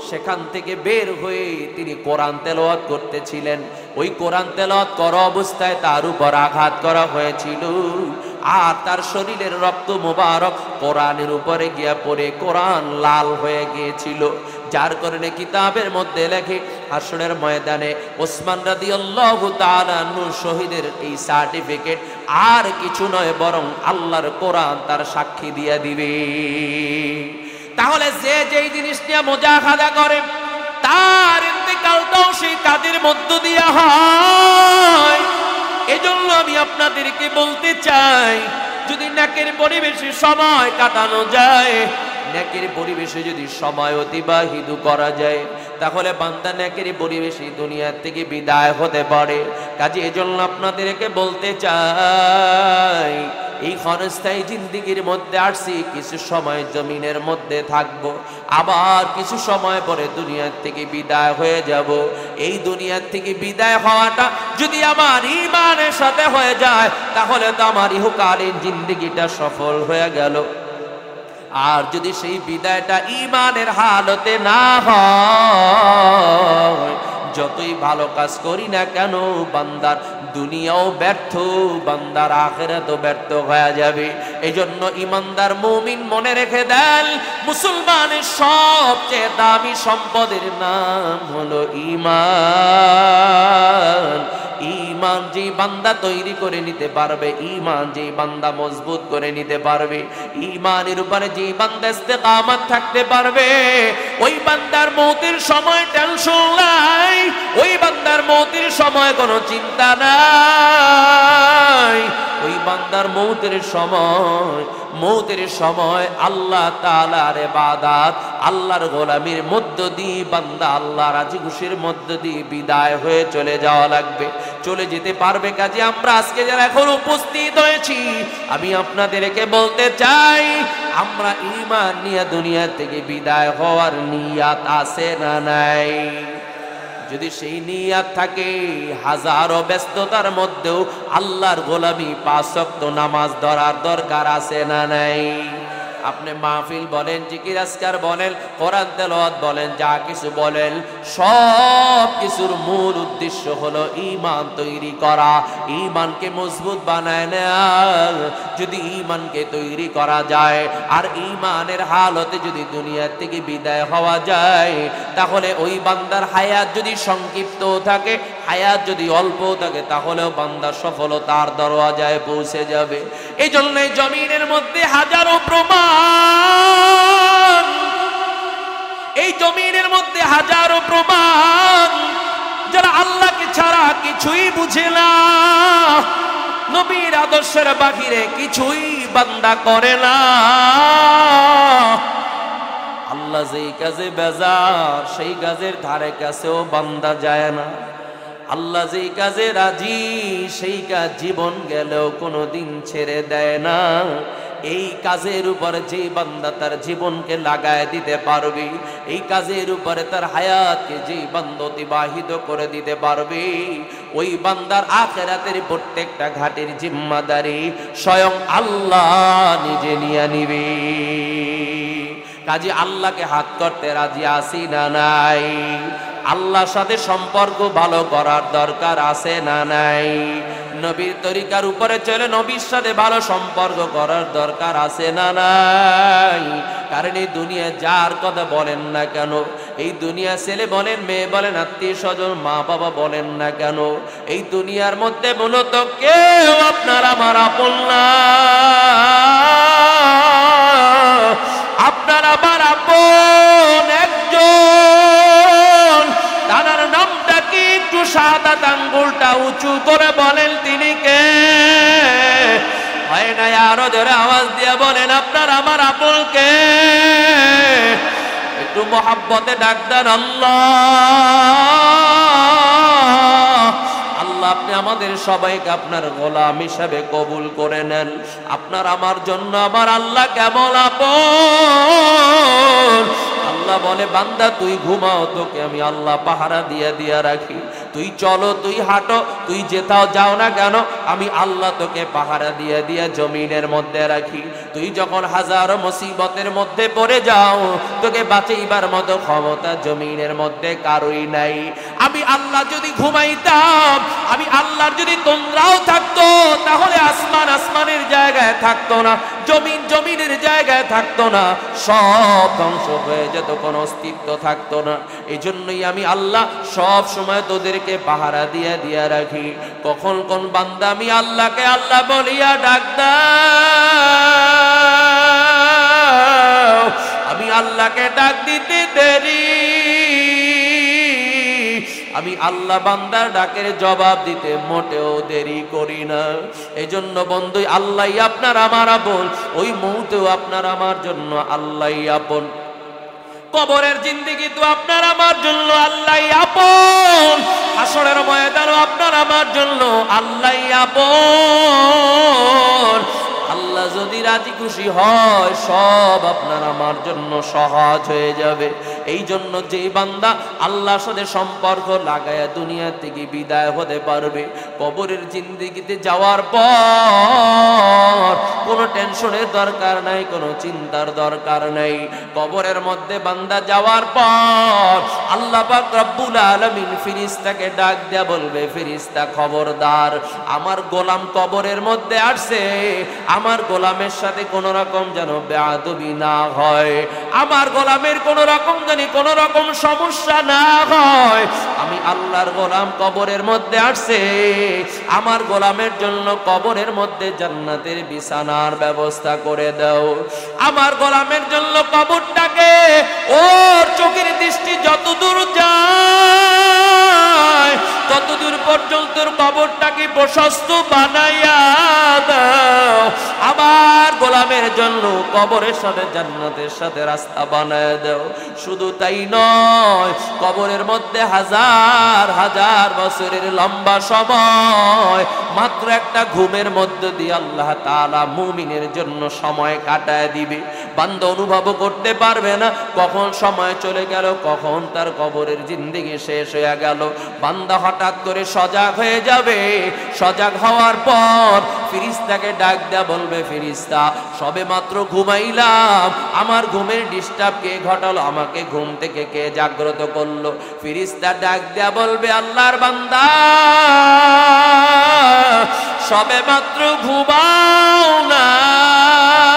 সেখান থেকে বের হয়ে তিনি কোরআন তেলাওয়াত করতেছিলেন। ওই কোরআন তেলাওয়াত করা অবস্থায় তার উপর আঘাত করা হয়েছিল, আর তার শরীরের রক্ত মোবারক কোরআনের উপরে গিয়া পড়ে কোরআন লাল হয়ে গিয়েছিল। যার কারণে কিতাবের মধ্যে লেখে হাসরের ময়দানে ওসমান রাদিয়াল্লাহু তাআলা আনহু শহীদের এই সার্টিফিকেট আর কিছু নয়, বরং আল্লাহর কোরআন তার সাক্ষী দিয়ে দিবে। তাহলে যে যেই জিনিস নিয়ে মুজাহাদা করে তার ইন্তেকালটাও সেই কাজের মধ্য দিয়ে হয়। এজন্য আমি আপনাদেরকে বলতে চাই, যদি নেকের পরিবেশে সময় কাটানো যায়, নেকের পরিবেশে যদি সময় অতিবাহিত করা যায়, তাহলে বান্দা নেকের পরিবেশে দুনিয়া থেকে বিদায় হতে পারে। কাজে এজন্য আপনাদেরকে বলতে চাই, এই ক্ষণস্থায়ী জিন্দেগির মধ্যে আসছি, কিছু সময় জমিনের মধ্যে থাকবো, আবার কিছু সময় পরে দুনিয়া থেকে বিদায় হয়ে যাব। এই দুনিয়া থেকে বিদায় হওয়াটা যদি আমার ঈমানের সাথে হয়ে যায়, তাহলে তো আমার ইহকালীন জিন্দেগিটা সফল হয়ে গেল। আর যদি সেই বিদায়টা ঈমানের হালতে না হয়, যতই ভালো কাজ করি না কেন, বান্দার দুনিয়াও ব্যর্থ, বান্দার আখিরাতও ব্যর্থ হয়ে যাবে। এজন্য ঈমানদার মুমিন মনে রেখে দেন, মুসলমানের সবচেয়ে দামি সম্পদের নাম হলো ঈমান। ঈমান যে বান্দা তৈরি করে নিতে পারবে, ঈমান যে বান্দা মজবুত করে নিতে পারবে, ঈমানের উপরে যে বান্দা ইস্তেকামত থাকতে পারবে, ওই বান্দার মওতের সময় টেনশন নাই, ওই বান্দার মওতের সময় কোনো চিন্তা নাই। ওই বান্দার মওতের সময় আল্লাহ তাআলার ইবাদত, আল্লাহর গোলামির মধ্য দিয়ে বান্দা আল্লাহ রাজি খুশির মধ্য দিয়ে বিদায় হয়ে চলে যাওয়া লাগবে, চলে যেতে পারবে। কাজে আমরা আজকে যারা এখন উপস্থিত হয়েছি, আমি আপনাদেরকে বলতে চাই, আমরা ঈমান নিয়ে দুনিয়া থেকে বিদায় হওয়ার নিয়াত আছে না নাই? যদি সেই নিয়াত থাকে, হাজারো ব্যস্ততার মধ্যেও আল্লাহর গোলামি, 5 ওয়াক্ত নামাজ ধরার দরকার আছে না নাই? আপনি মাহফিল বলেন, জিকির আজকার বলেন, কোরআন তেলাওয়াত বলেন, যা কিছু বলেন, সব কিছুর মূল উদ্দেশ্য হলো ঈমান তৈরি করা, ঈমানকে মজবুত বানায় নেয়া। যদি ঈমানকে তৈরি করা যায় আর ঈমানের হালতে যদি দুনিয়া থেকে বিদায় হওয়া যায়, তাহলে ওই বান্দার হায়াত যদি সংক্ষিপ্ত থাকে, হায়াত যদি অল্প থাকে, তাহলেও বান্দা সফলতার দরওয়াজায় পৌঁছে যাবে। এই জন্য জমিনের মধ্যে হাজারো প্রমাণ, এই জমিনের মধ্যে হাজারো প্রমাণ, যারা আল্লাহকে ছাড়া কিছুই বুঝে না, নবীর আদর্শের বাহিরে কিছুই বান্দা করে না। আল্লাহ যেই কাজে বেজার সেই কাজের ধারে কাছেও বান্দা যায় না। আল্লাহ যেই কাজে রাজি সেই কাজ জীবন গেলেও কোনোদিন ছেড়ে দেয় না। এই কাজের উপরে যেই বান্দা তার জীবনকে লাগায় দিতে পারবে, এই কাজের উপরে তার হায়াতকে যেই বান্দা অতিবাহিত করে দিতে পারবে, ওই বান্দার আখিরাতের প্রত্যেকটা ঘাটের জিম্মাদারি স্বয়ং আল্লাহ নিজে নিয়ে নিবে। কাজী আল্লাহকে হাত করতে রাজি আছি না নাই? আল্লাহর সাথে সম্পর্ক ভালো করার দরকার আছে না নাই? নবীর তরিকার উপরে চলে নবীর সাথে ভালো সম্পর্ক করার দরকার আছে না নাই? কারণ এই দুনিয়া যার কথা বলেন না কেন, এই দুনিয়া ছেলে বলেন, মেয়ে বলেন, আত্মীয় স্বজন, মা বাবা বলেন না কেন, এই দুনিয়ার মধ্যে মূলত কেউ আপনার আমার আপন না। আপনার আমার আপন একজন, তার নামটা কি? একটু শাহাদাত আঙ্গুলটা উঁচু করে বলেন তিনি কে? হয় না আরো জোরে আওয়াজ দিয়ে বলেন আপনার আমার আপন কে? একটু মোহাব্বতে ডাক দেন আল্লাহ। আল্লাহ আপনি আমাদের সবাইকে আপনার গোলাম হিসাবে কবুল করে নেন। আপনার আমার জন্য আমার আল্লাহ কেমন আপন। আল্লাহ বলে বান্দা তুই ঘুমাও, তোকে আমি আল্লাহ পাহারা দিয়ে দিয়ে রাখি। তুই চলো, তুই হাঁটো, তুই যেথাও যাও না কেন, আমি আল্লাহ তোকে পাহারা দিয়ে দিয়ে জমিনের মধ্যে রাখি। তুই যখন হাজারো মুসিবতের মধ্যে পড়ে যাও, তোকে বাঁচাইবার মতো ক্ষমতা জমিনের মধ্যে কারোই নাই। আমি আল্লাহ যদি ঘুমাইতাম, আমি আল্লাহর যদি তোমরাও থাকতো, তাহলে আসমান আসমানের জায়গায় থাকতো না, জমিন জমিনের জায়গায় থাকতো না, সব ধ্বংস হয়ে যেত, কোনো অস্তিত্ব থাকতো না। এই জন্যই আমি আল্লাহ সব সময় তোদেরকে পাহারা দিয়ে দিয়ে রাখি। কখন কোন বান্দা আমি আল্লাহকে আল্লাহ বলিয়া ডাক দাও, আমি আল্লাহকে ডাক দিতে দেরি, আমি আল্লাহ বান্দার ডাকের জবাব দিতে মোটেও দেরি করি না। এই জন্য বন্ধু, আল্লাহই আপনার আমার আপন, ওই মুহূর্তেও আপনার আমার জন্য আল্লাহই আপন। কবরের জিন্দেগি তো আপনার আমার জন্য আল্লাহই আপন, হাসরের ময়দানও আপনার আমার জন্য আল্লাহই আপন। আল্লাহ যদি রাজি খুশি হয়, সব আপনার আমার জন্য সহজ হয়ে যাবে। এই জন্য যেই বান্দা আল্লাহর সাথে সম্পর্ক লাগায়া দুনিয়া থেকে বিদায় হতে পারবে, কবরের জিন্দেগিতে যাওয়ার পর কোনো টেনশনের দরকার নাই, কোনো চিন্তার দরকার নাই। কবরের মধ্যে বান্দা যাওয়ার পর আল্লাহ পাক রব্বুল আলামিন ফেরেশতাকে ডাক দেয়া বলবে, ফেরেশতা খবরদার, আমার গোলাম কবরের মধ্যে আসছে, আমার গোলামের সাথে কোন রকম যেন বেয়াদবি না হয়, আমার গোলামের কোন রকম জানি কোন রকম সমস্যা না হয়। আমি আল্লাহর গোলাম কবরের মধ্যে আসছে, আমার গোলামের জন্য কবরের মধ্যে জান্নাতের বিছানার ব্যবস্থা করে দাও। আমার গোলামের জন্য কবরটাকে ওর চোখের দৃষ্টি যতদূর যায় ততদূর পর্যন্ত কবরটাকে প্রশস্ত বানাইয়া দাও। আমার গোলামের জন্য কবরের সাথে জান্নাতের সাথে রাস্তা বানায় দাও। শুধু তাই নয়, কবরের মধ্যে হাজার হাজার বছরের লম্বা সময় মাত্র একটা ঘুমের মধ্যে দিয়ে আল্লাহ তাআলা মুমিনের জন্য সময় কাটায় দিবে। বান্দা অনুভব করতে পারবে না কখন সময় চলে গেল, কখন তার কবরের জিন্দেগি শেষ হয়ে গেল। বান্দা হঠাৎ করে সজাগ হয়ে যাবে। সজাগ হওয়ার পর ফেরেশতাকে ডাক দেয়া বলবে, ফেরেশতা সবে মাত্র ঘুমাইলাম, আমার ঘুমের ডিস্টার্ব কে ঘটালো, আমাকে ঘুম থেকে কে জাগ্রত করলো? ফেরেশতা ডাক দেয়া বলবে, আল্লাহর বান্দা সবে মাত্র ঘুমাও নাই,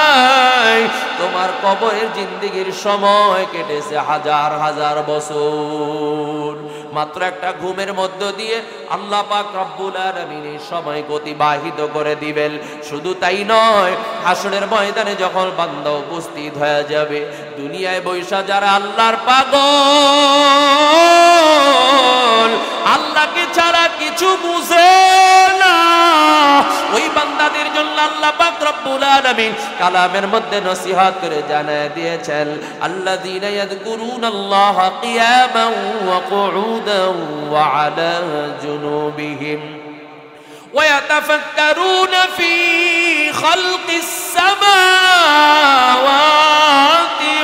তোমার কবরের জিন্দেগির সময় কেটেছে হাজার হাজার বছর। মাত্র একটা ঘুমের মধ্য দিয়ে আল্লাহ পাক রব্বুল আলামিন এই সময়কে অতিবাহিত করে দিবেন। শুধু তাই নয়, হাসরের ময়দানে যখন বান্দা উপস্থিত হয়ে যাবে, দুনিয়ায় বৈশা যারা আল্লাহর পাগল, আল্লাহকে ছাড়া কিছু বুঝে না, ওই বান্দাদের জন্য আল্লাহ পাক রব্বুল আলামিন কালামের মধ্যে নসিহত করে জানায় দিয়েছেন আল্লাযীনা ইয়াযকুরুনাল্লাহা কিয়ামান ওয়া কুউদান ওয়া আলা জুনুবিহিম ويتفكرون في خلق السماوات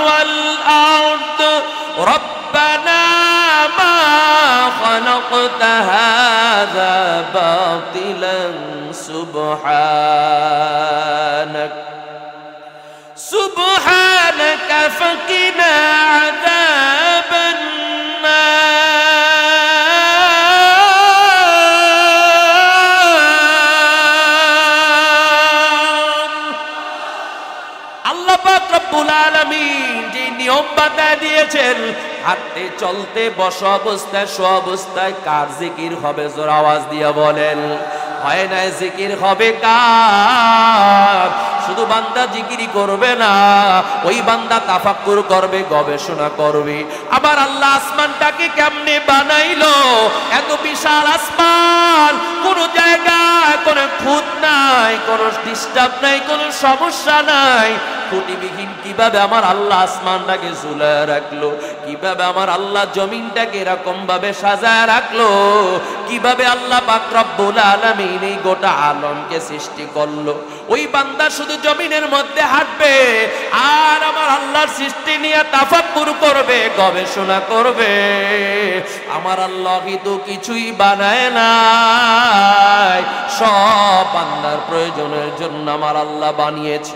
والأرض ربنا ما خلقت هذا باطلا سبحانك فقنا عذاب নিয়ম বাতায় দিয়েছেন হাঁটতে চলতে বসা অবস্থায় শোয়া অবস্থায় কার জিকির হবে জোর আওয়াজ দিয়ে বলেন হয় না জিকির হবে কার শুধু বান্দা জিকিরই করবে না ওই বান্দা তাফাক্কুর করবে গবেষণা করবে আবার আল্লাহ আসমানটাকে কেমনে বানাইলো এত বিশাল আসমান কোন জায়গায় কোনো খুঁত নাই কোনো ডিস্টার্ব নাই কোনো সমস্যা নাই খুঁটিবিহীন কিভাবে আমার আল্লাহ আসমানটাকে ঝুলায় রাখলো কিভাবে আমার আল্লাহ জমিনটাকে এরকম ভাবে সাজায় রাখলো কিভাবে আল্লাহ পাক রব্বুল আলামিন এই গোটা আলমকে সৃষ্টি করলো ওই বান্দা শুধু জমিনের মধ্যে হাঁটবে আর আমার আল্লাহর সৃষ্টি নিয়ে তাফাক্কুর করবে গবেষণা করবে আমার আল্লাহ কিন্তু কিছুই বানায় নাই সব বান্দার প্রয়োজনের জন্য আমার আল্লাহ বানিয়েছে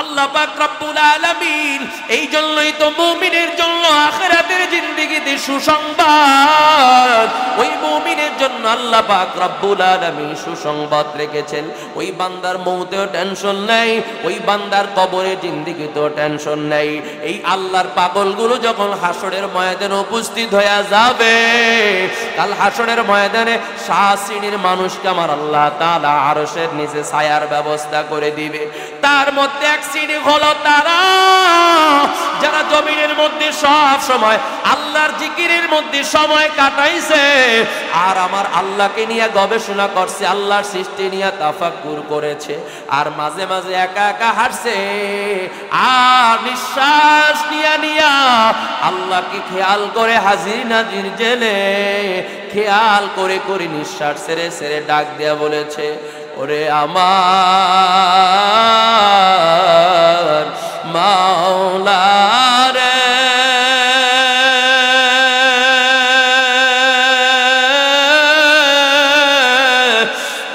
আল্লাহ পাক রব্বুল আলামিন এই জন্যই তো মুমিনের জন্য আখিরাতের জিন্দেগিতে সুসংবাদ ওই মুমিনের জন্য আল্লাহ পাক রব্বুল আলামিন সুসংবাদ রেখেছেন ওই বান্দার মউতেও টেনশন নাই ওই বান্দার কবরের জিন্দেগিতেও টেনশন নাই এই আল্লাহর পাগলগুলো যখন হাসরের ময়দানে উপস্থিত হয়ে যাবে কাল হাসরের ময়দানে সাত শ্রেণীর মানুষকে আমার আল্লাহ তাআলা আরশের নিচে ছায়ার ব্যবস্থা করে দিবে তার মধ্যে এক শ্রেণী হলো তারা যারা জমিনের মধ্যে সব সময় আল্লাহর জিকিরের মধ্যে সময় কাটাইছে আর আমার আল্লাহকে নিয়ে গবেষণা করছে আল্লাহর সৃষ্টি নিয়ে তাফাক্কুর করেছে আর মাঝে মাঝে একা একা হাঁটছে আর নিঃশ্বাস নিয়া নিয়া আল্লাহকে খেয়াল করে হাজির নাজির জেলে খেয়াল করে করে নিঃশ্বাস ছেড়ে ছেড়ে ডাক দেয়া বলেছে ওরে আমার মাওলা রে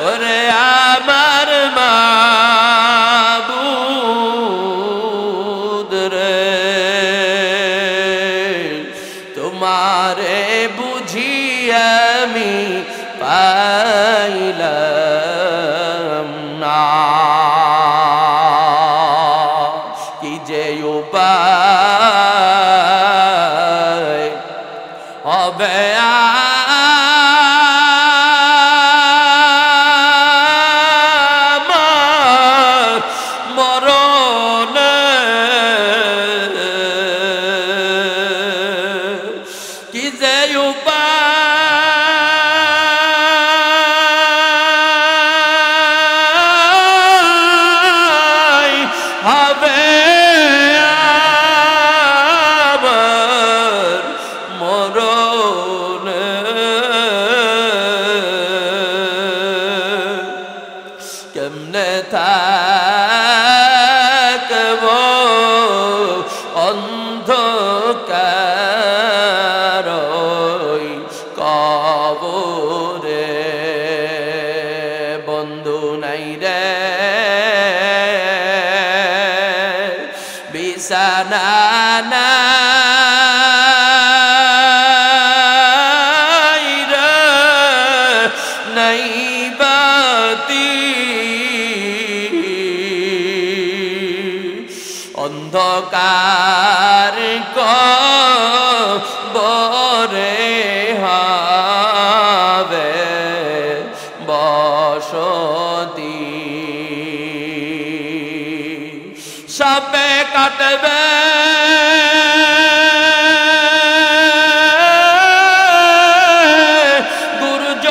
ওরে আমার মাবুদ রে তোমারে বুঝি আমি পাইলাম না কি যে উপায় হবে আমার মরণে কি যে উপায় হবে আমার মরণে কেমনে থাকবো অন্ধকার কবরে বন্ধু নাই রে বিছানা নাই রে নাই বাতি অন্ধকার কবরে হবে বসতি সাপে কাটবে গুরুজ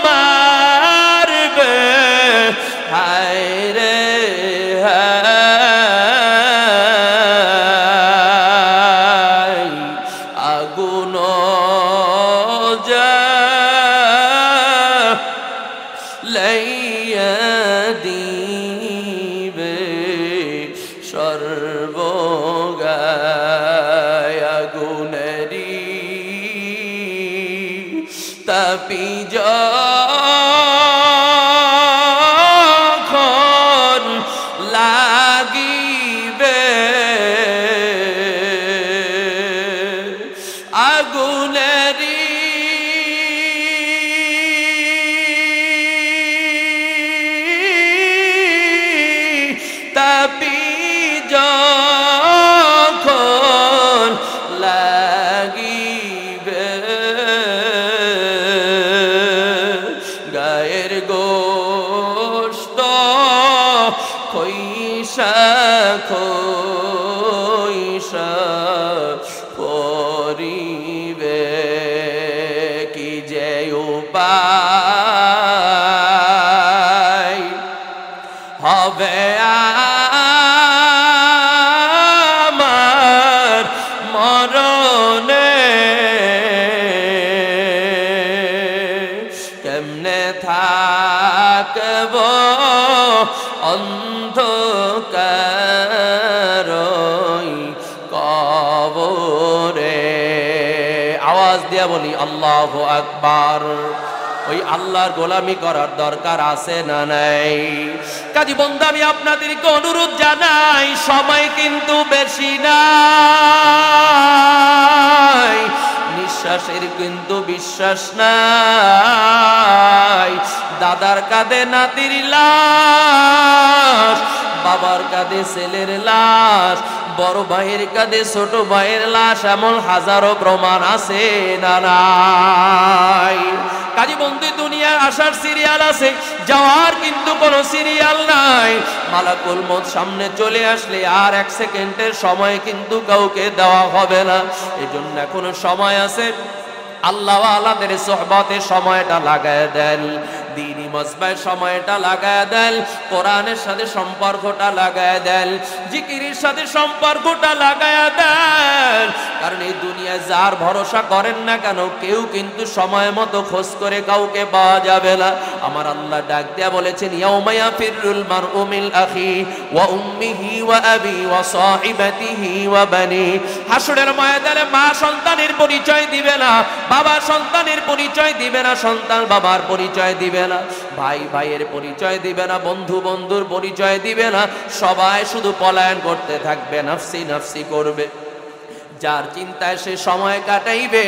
মারবে হায় রে আগুন লাইয়া দিবে সর্বগায় আগুনেরি তাপি যখন লাগিবে আগুনেরি তাপি যখন লাগিবে গায়ের গোশত খইসা খইসা পরিবে কি যে উপায় হবে আমার মরণে কেমনে থাকব অন্ধকার কবরে আওয়াজ দিয়া বলি আল্লাহু আকবার ওই আল্লাহর গোলামি করার দরকার আছে না নাই কাজী বন্ধু আমি আপনাদেরকে অনুরোধ জানাই সময় কিন্তু বেশি নাই নিঃশ্বাসের কিন্তু বিশ্বাস নাই দাদার কাঁধে নাতির লাশ বাবার কাঁধে ছেলের লাশ বড় ভাইয়ের কাঁধে ছোট ভাইয়ের লাশ এমন হাজারো প্রমাণ আছে না নাই কাজী বন্ধু দুনিয়ার আসার সিরিয়াল আছে যাওয়ার কিন্তু কোনো সিরিয়াল নাই মালাকুল মউত সামনে চলে আসলে আর এক সেকেন্ডের সময় কিন্তু কাউকে দেওয়া হবে না এজন্য এখনো সময় আছে আল্লাহ ওয়ালাদের সোহবতে সময়টা লাগায় দেন দ্বীনি মজমায় সময়টা লাগায় দেন কোরআনের সাথে সম্পর্কটা লাগায় দেন জিকিরের সাথে সম্পর্কটা লাগায় দেন কারণ এই দুনিয়ায় যার ভরসা করেন না কেন কেউ কিন্তু সময় মতো খোঁজ করে কাউকে পাওয়া যাবে না আমার আল্লাহ ডাক দেয়া বলেছেন ইয়াউমা ইয়াফিরুল মারউ মিন আখি ওয়া উম্মিহি ওয়া আবি ওয়া সাহিবাতিহি ওয়া বানি হাসরের ময়দানে মা সন্তানের পরিচয় দিবে না বাবা সন্তানের পরিচয় দিবে না সন্তান বাবার পরিচয় দিবে না ভাই ভাইয়ের পরিচয় দিবে না বন্ধু বন্ধুর পরিচয় দিবে না সবাই শুধু পলায়ন করতে থাকবে নাফসি নাফসি করবে যার চিন্তায় সে সময় কাটাইবে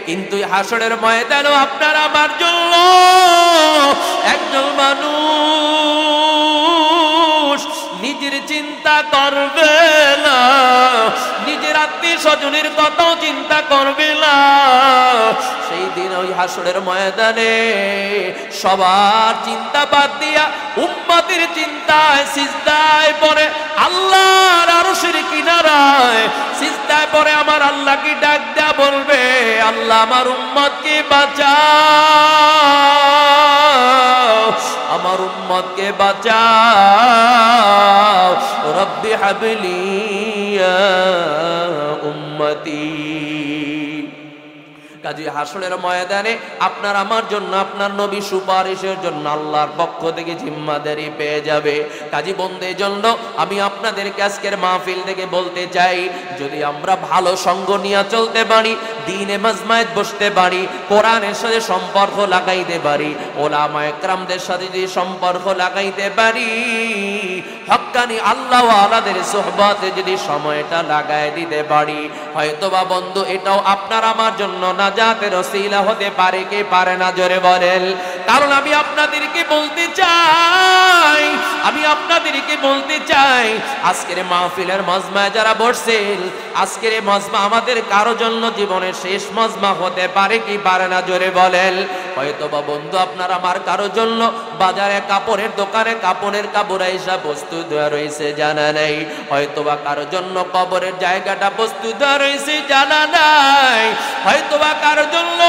কিন্তু হাসরের ময়দানে আপনার আমার জন্য একজন মানুষ নিজের চিন্তা করবে না নিজের আত্মীয় স্বজনের কথাও চিন্তা করবে না সেই দিন ওই হাসরের ময়দানে সবার চিন্তা বাদ দিয়া উম্মতের চিন্তায় সিজদায় পড়ে আল্লাহর আরশের কিনারায় সিজদায় পড়ে আমার আল্লাহকে ডাক দেয়া বলবে আল্লাহ আমার উম্মতকে বাঁচাও আমার উম্মতকে বাঁচাও রব্বি হাবলি ইয়া উম্মতি কাজী হাসরের ময়দানে আপনার আমার জন্য আপনার নবী সুপারিশের জন্য আল্লাহর পক্ষ থেকে জিম্মাদারি পেয়ে যাবে কাজী বন্ধের জন্য আমি আপনাদেরকে আজকের মাহফিল থেকে বলতে চাই যদি আমরা ভালো সঙ্গ নিয়ে চলতে পারি দ্বীনে মাজমায়ে বসতে পারি কোরআনের সাথে সম্পর্ক লাগাইতে পারি ওলামায়ে কেরামদের সাথে যদি সম্পর্ক লাগাইতে পারি হক্কানি আল্লাহ ওয়ালাদের সোহবতে যদি সময়টা লাগায় দিতে পারি হয়তোবা বন্ধু এটাও আপনার আমার জন্য নাজাতের ওসিলা হতে পারে কি পারে না জোরে বলেন কারণ আমি আপনাদেরকে বলতে চাই আমি আপনাদেরকে আপনাদেরকে বলতে চাই, আজকের মাহফিলের মজমায় যারা বসছেন, আজকের এই মজমা আমাদের কারো জন্য জীবনের শেষ মজমা হতে পারে কি পারে না, জোরে বলেন। হয়তোবা বন্ধু আপনার আমার কারো জন্য বাজারে কাপড়ের দোকানে কাপড়ের কাপড় আইসা প্রস্তুত হয়ে রয়েছে, জানা নেই। হয়তোবা কারো জন্য কবরের জায়গাটা প্রস্তুত হয়ে রয়েছে, জানা নাই। হয়তোবা কারো জন্য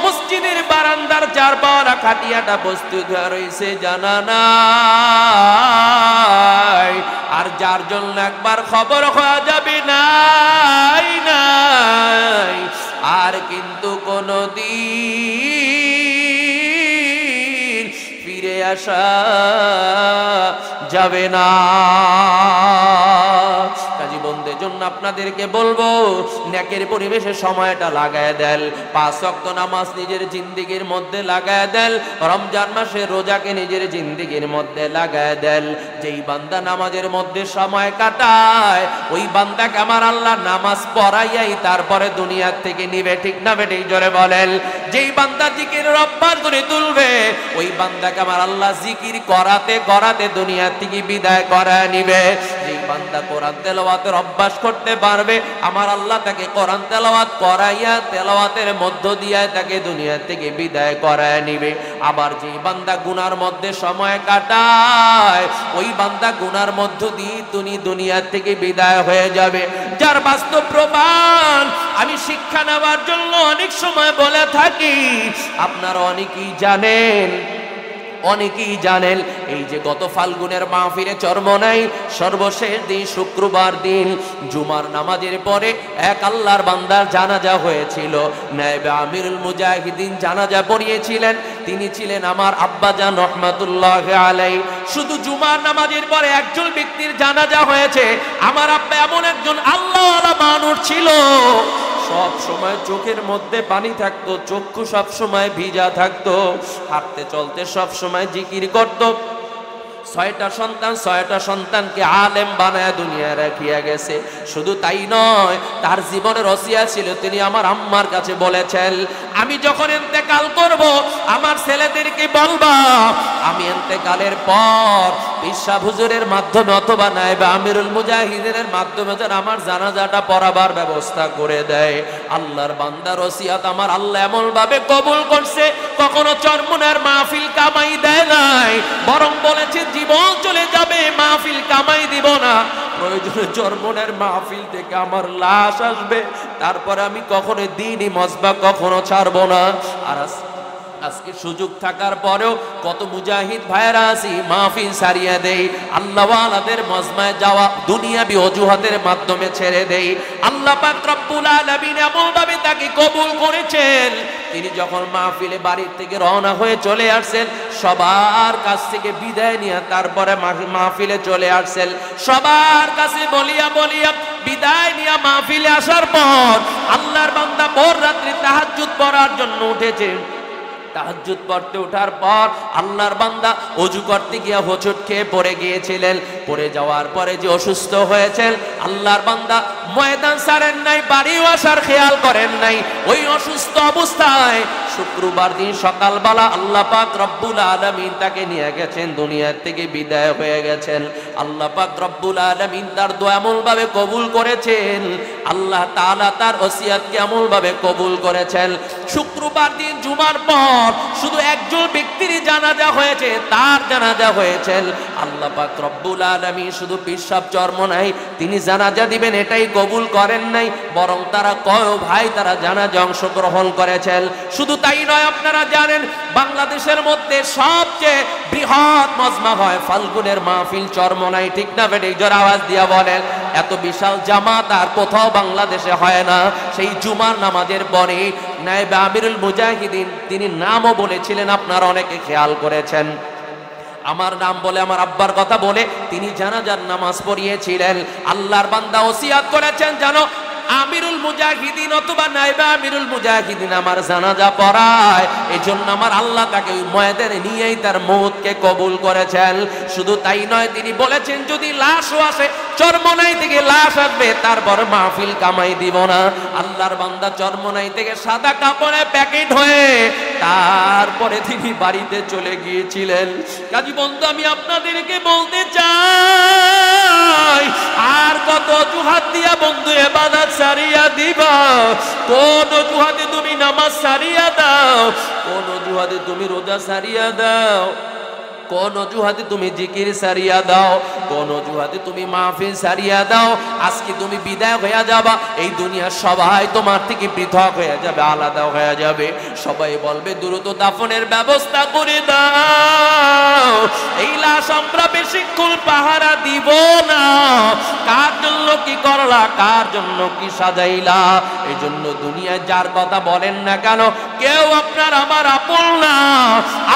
মসজিদের বারান্দার চার পাওয়া খাটিয়াটা প্রস্তুত হয়ে রয়েছে, জানা নাই। আর যার জন্য একবার খবর হয়ে যাবে নাই নাই, আর কিন্তু কোনদিন ফিরে আসা যাবে না। কাজী বন্ধের জন্য আপনাদেরকে বলবো, নেকের পরিবেশে সময়টা লাগায় দেন। 5 ওয়াক্ত নামাজ নিজের জিন্দেগির মধ্যে লাগায় দেন। রমজান মাসে রোজাকে নিজের জিন্দেগির মধ্যে লাগায় দেন। যেই বান্দা নামাজের মধ্যে সময় কাটায়, ওই বান্দাকে আমার আল্লাহ নামাজ পড়াইয়াই তারপরে দুনিয়ার থেকে নিবে, ঠিক না বেটি, জোরে বলেন। যেই বান্দা জিকিরের অভ্যাস করে তুলবে, ওই বান্দাকে আমার আল্লাহ জিকির করাতে করাতে দুনিয়ার থেকে বিদায় করায় নিবে। যেই বান্দা কোরআন তেলাওয়াতের অভ্যাস করতে পারবে, আমার আল্লাহ তাকে কোরআন তেলাওয়াত করাইয়া তেলাওয়াতের মধ্য দিয়ে তাকে দুনিয়া থেকে বিদায় করায় নিবে। আবার যেই বান্দা গুনার মধ্যে সময় কাটায়, ওই বান্দা গুনার মধ্য দিয়ে তুমি দুনিয়া থেকে বিদায় হয়ে যাবে। যার বাস্তব প্রমাণ আমি শিক্ষা নেওয়ার জন্য অনেক সময় বলে থাকি, আপনারা অনেকেই জানেন, অনেকেই জানেন। এই যে গত ফাল্গুনের মাহফিলে চরমনাই সর্বশেষ দিন শুক্রবার দিন জুমার নামাজের পরে এক আল্লাহর বান্দার জানাজা হয়েছিল। নায়েবে আমিরুল মুজাহিদিন জানাজা পড়িয়েছিলেন। তিনি ছিলেন আমার আব্বাজান রহমাতুল্লাহ আলাইহি। শুধু জুমার নামাজের পরে একজন ব্যক্তির জানাজা হয়েছে। আমার আব্বা এমন একজন আল্লাহওয়ালা মানুষ ছিল, সব সময় চোখের মধ্যে পানি থাকতো, চক্ষু সব সময় ভিজা থাকতো, হাঁটতে চলতে সব সময় জিকির করত। 6টা সন্তান, 6টা সন্তানকে আলেম বানায় দুনিয়া রাখিয়া গেছে। শুধু তাই নয়, তার জীবনের ওসিয়া ছিল, তিনি আমার আম্মার কাছে বলেছেন, আমি যখন ইন্তেকাল করব আমার ছেলেদেরকে বলবা আমি ইন্তেকালের পর ঈশা হুজুরের মাধ্যমে অথবা নায়েবে আমিরুল মুজাহিদিনের মাধ্যমে যেন আমার জানাজাটা পড়াবার ব্যবস্থা করে দেয়। আল্লাহর বান্দার ওসিয়াত আমার আল্লাহ এমন ভাবে কবুল করছে, কখনো চরমনের মাহফিল কামাই দেয় নাই, বরং বলেছে জীবন চলে যাবে মাহফিল কামাই দিব না, প্রয়োজনে চরমনের মাহফিল থেকে আমার লাশ আসবে, তারপরে আমি কখনো দিনই মজবা কখনো ছাড়বো না। আর আজকে সুযোগ থাকার পরেও কত মুজাহিদ ভাইরা আছি মাহফিল ছাড়িয়ে দেই, আল্লাহওয়ালাদের মজমায় যাওয়া দুনিয়াবি অজুহাতের মাধ্যমে ছেড়ে দেই। আল্লাহ পাক রব্বুল আলামিন এমন ভাবে তাকে কবুল করেছেন, তিনি যখন মাহফিলে বাড়ির থেকে রওনা হয়ে চলে আসছেন, সবার কাছ থেকে বিদায় নিয়ে তারপরে মাহফিলে চলে আসছেন। সবার কাছে বলিয়া বলিয়া বিদায় নিয়ে মাহফিলে আসার পর আল্লাহর বান্দা ভোর রাত্রি তাহাজ্জুদ পড়ার জন্য উঠেছেন। তাহাজ্জুদ পড়তে ওঠার পর আল্লাহর বান্দা ওযু করতে গিয়ে হোঁচট খেয়ে পড়ে গিয়েছিলেন। পড়ে যাওয়ার পরে যে অসুস্থ হয়েছেন, আল্লাহর বান্দা ময়দান ছাড়েন নাই, বাড়িও আসার খেয়াল করেন নাই। ওই অসুস্থ অবস্থায় শুক্রবার দিন সকালবেলা আল্লাহ পাক রব্বুল আলামিন তাকে নিয়ে গেছেন, দুনিয়ার থেকে বিদায় হয়ে গেছেন। আল্লাহ পাক রব্বুল আলামিন তার দোয়া এমন ভাবে কবুল করেছেন, আল্লাহ তাআলা তার ওসিয়তকে এমন ভাবে কবুল করেছেন। শুক্রবার দিন জুমার পর শুধু একজন ব্যক্তির জানাজা হয়েছে, তার জানাজা হয়েছেন। আল্লাহ পাক রব্বুল আলামিন শুধু পিসাব চর্ম নাই, তিনি জানাজা দিবেন এটাই কবুল করেন নাই, বরং তারা কয় ভাই তারা জানাজা অংশগ্রহণ করেছেন। শুধু তাই নয়, আপনারা জানেন বাংলাদেশের মধ্যে সবচেয়ে বৃহৎ মজমা হয় ফাল্গুনের মাহফিল চরমনাই, ঠিক না বেটি? জোরে আওয়াজ দিয়া বলেন। এত বিশাল জামাত আর কোথাও বাংলাদেশে হয় না। সেই জুমার নামাজের পরে নায়েবে আমিরুল মুজাহিদিন তিনি নামও বলেছিলেন, আপনারা অনেকে খেয়াল করেছেন। আমার নাম বলে, আমার আব্বার কথা বলে তিনি জানাজার নামাজ পড়িয়েছিলেন। আল্লাহর বান্দা ওসিয়াত করেছেন, জানো আমিরুল মুজাহিদিন অথবা নায়েবে আমিরুল মুজাহিদিন আমার জানাজা পড়ায়, এজন্য আমার আল্লাহ তাকে ওই ময়দানে নিয়েই তার মওতকে কবুল করেছেন। শুধু তাই নয়, তিনি বলেছেন যদি লাশও আসে, চরমনাই থেকে লাশ আসবে, তারপর মাহফিল কামাই দিব না। আল্লাহর বান্দা চরমনাই থেকে সাদা কাপড়ে প্যাকেট হয়ে তারপরে তিনি বাড়িতে চলে গিয়েছিলেন। কাজী বন্ধু, আমি আপনাদেরকে বলতে চাই অজুহাত দিয়া বন্ধু ইবাদত ছাড়িয়া দিবা? কোন অজুহাতে তুমি নামাজ ছাড়িয়া দাও? কোন অজুহাতে তুমি রোজা ছাড়িয়া দাও? কোন অজুহাতে তুমি জিকির ছাড়িয়া দাও? কোন অজুহাতে তুমি মাহফিল ছাড়িয়া দাও? আজকে তুমি বিদায় হয়ে যাবা, এই দুনিয়ার সবাই তোমার থেকে পৃথক হয়ে যাবে, আলাদা হয়ে যাবে। সবাই বলবে দ্রুত দাফনের ব্যবস্থা করে দাও, এই লাশ আমরা বেশিক্ষণ পাহারা দিব না। কার জন্য কি করলা, কার জন্য কি সাজাইলা? এই জন্য দুনিয়ায় যার কথা বলেন না কেন, কেউ আপনার আমার আপন না।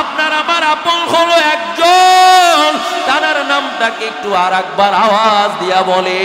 আপনার আমার আপন হলো একজন, তার নামটাকে একটু আর একবার আওয়াজ দিয়া বলে।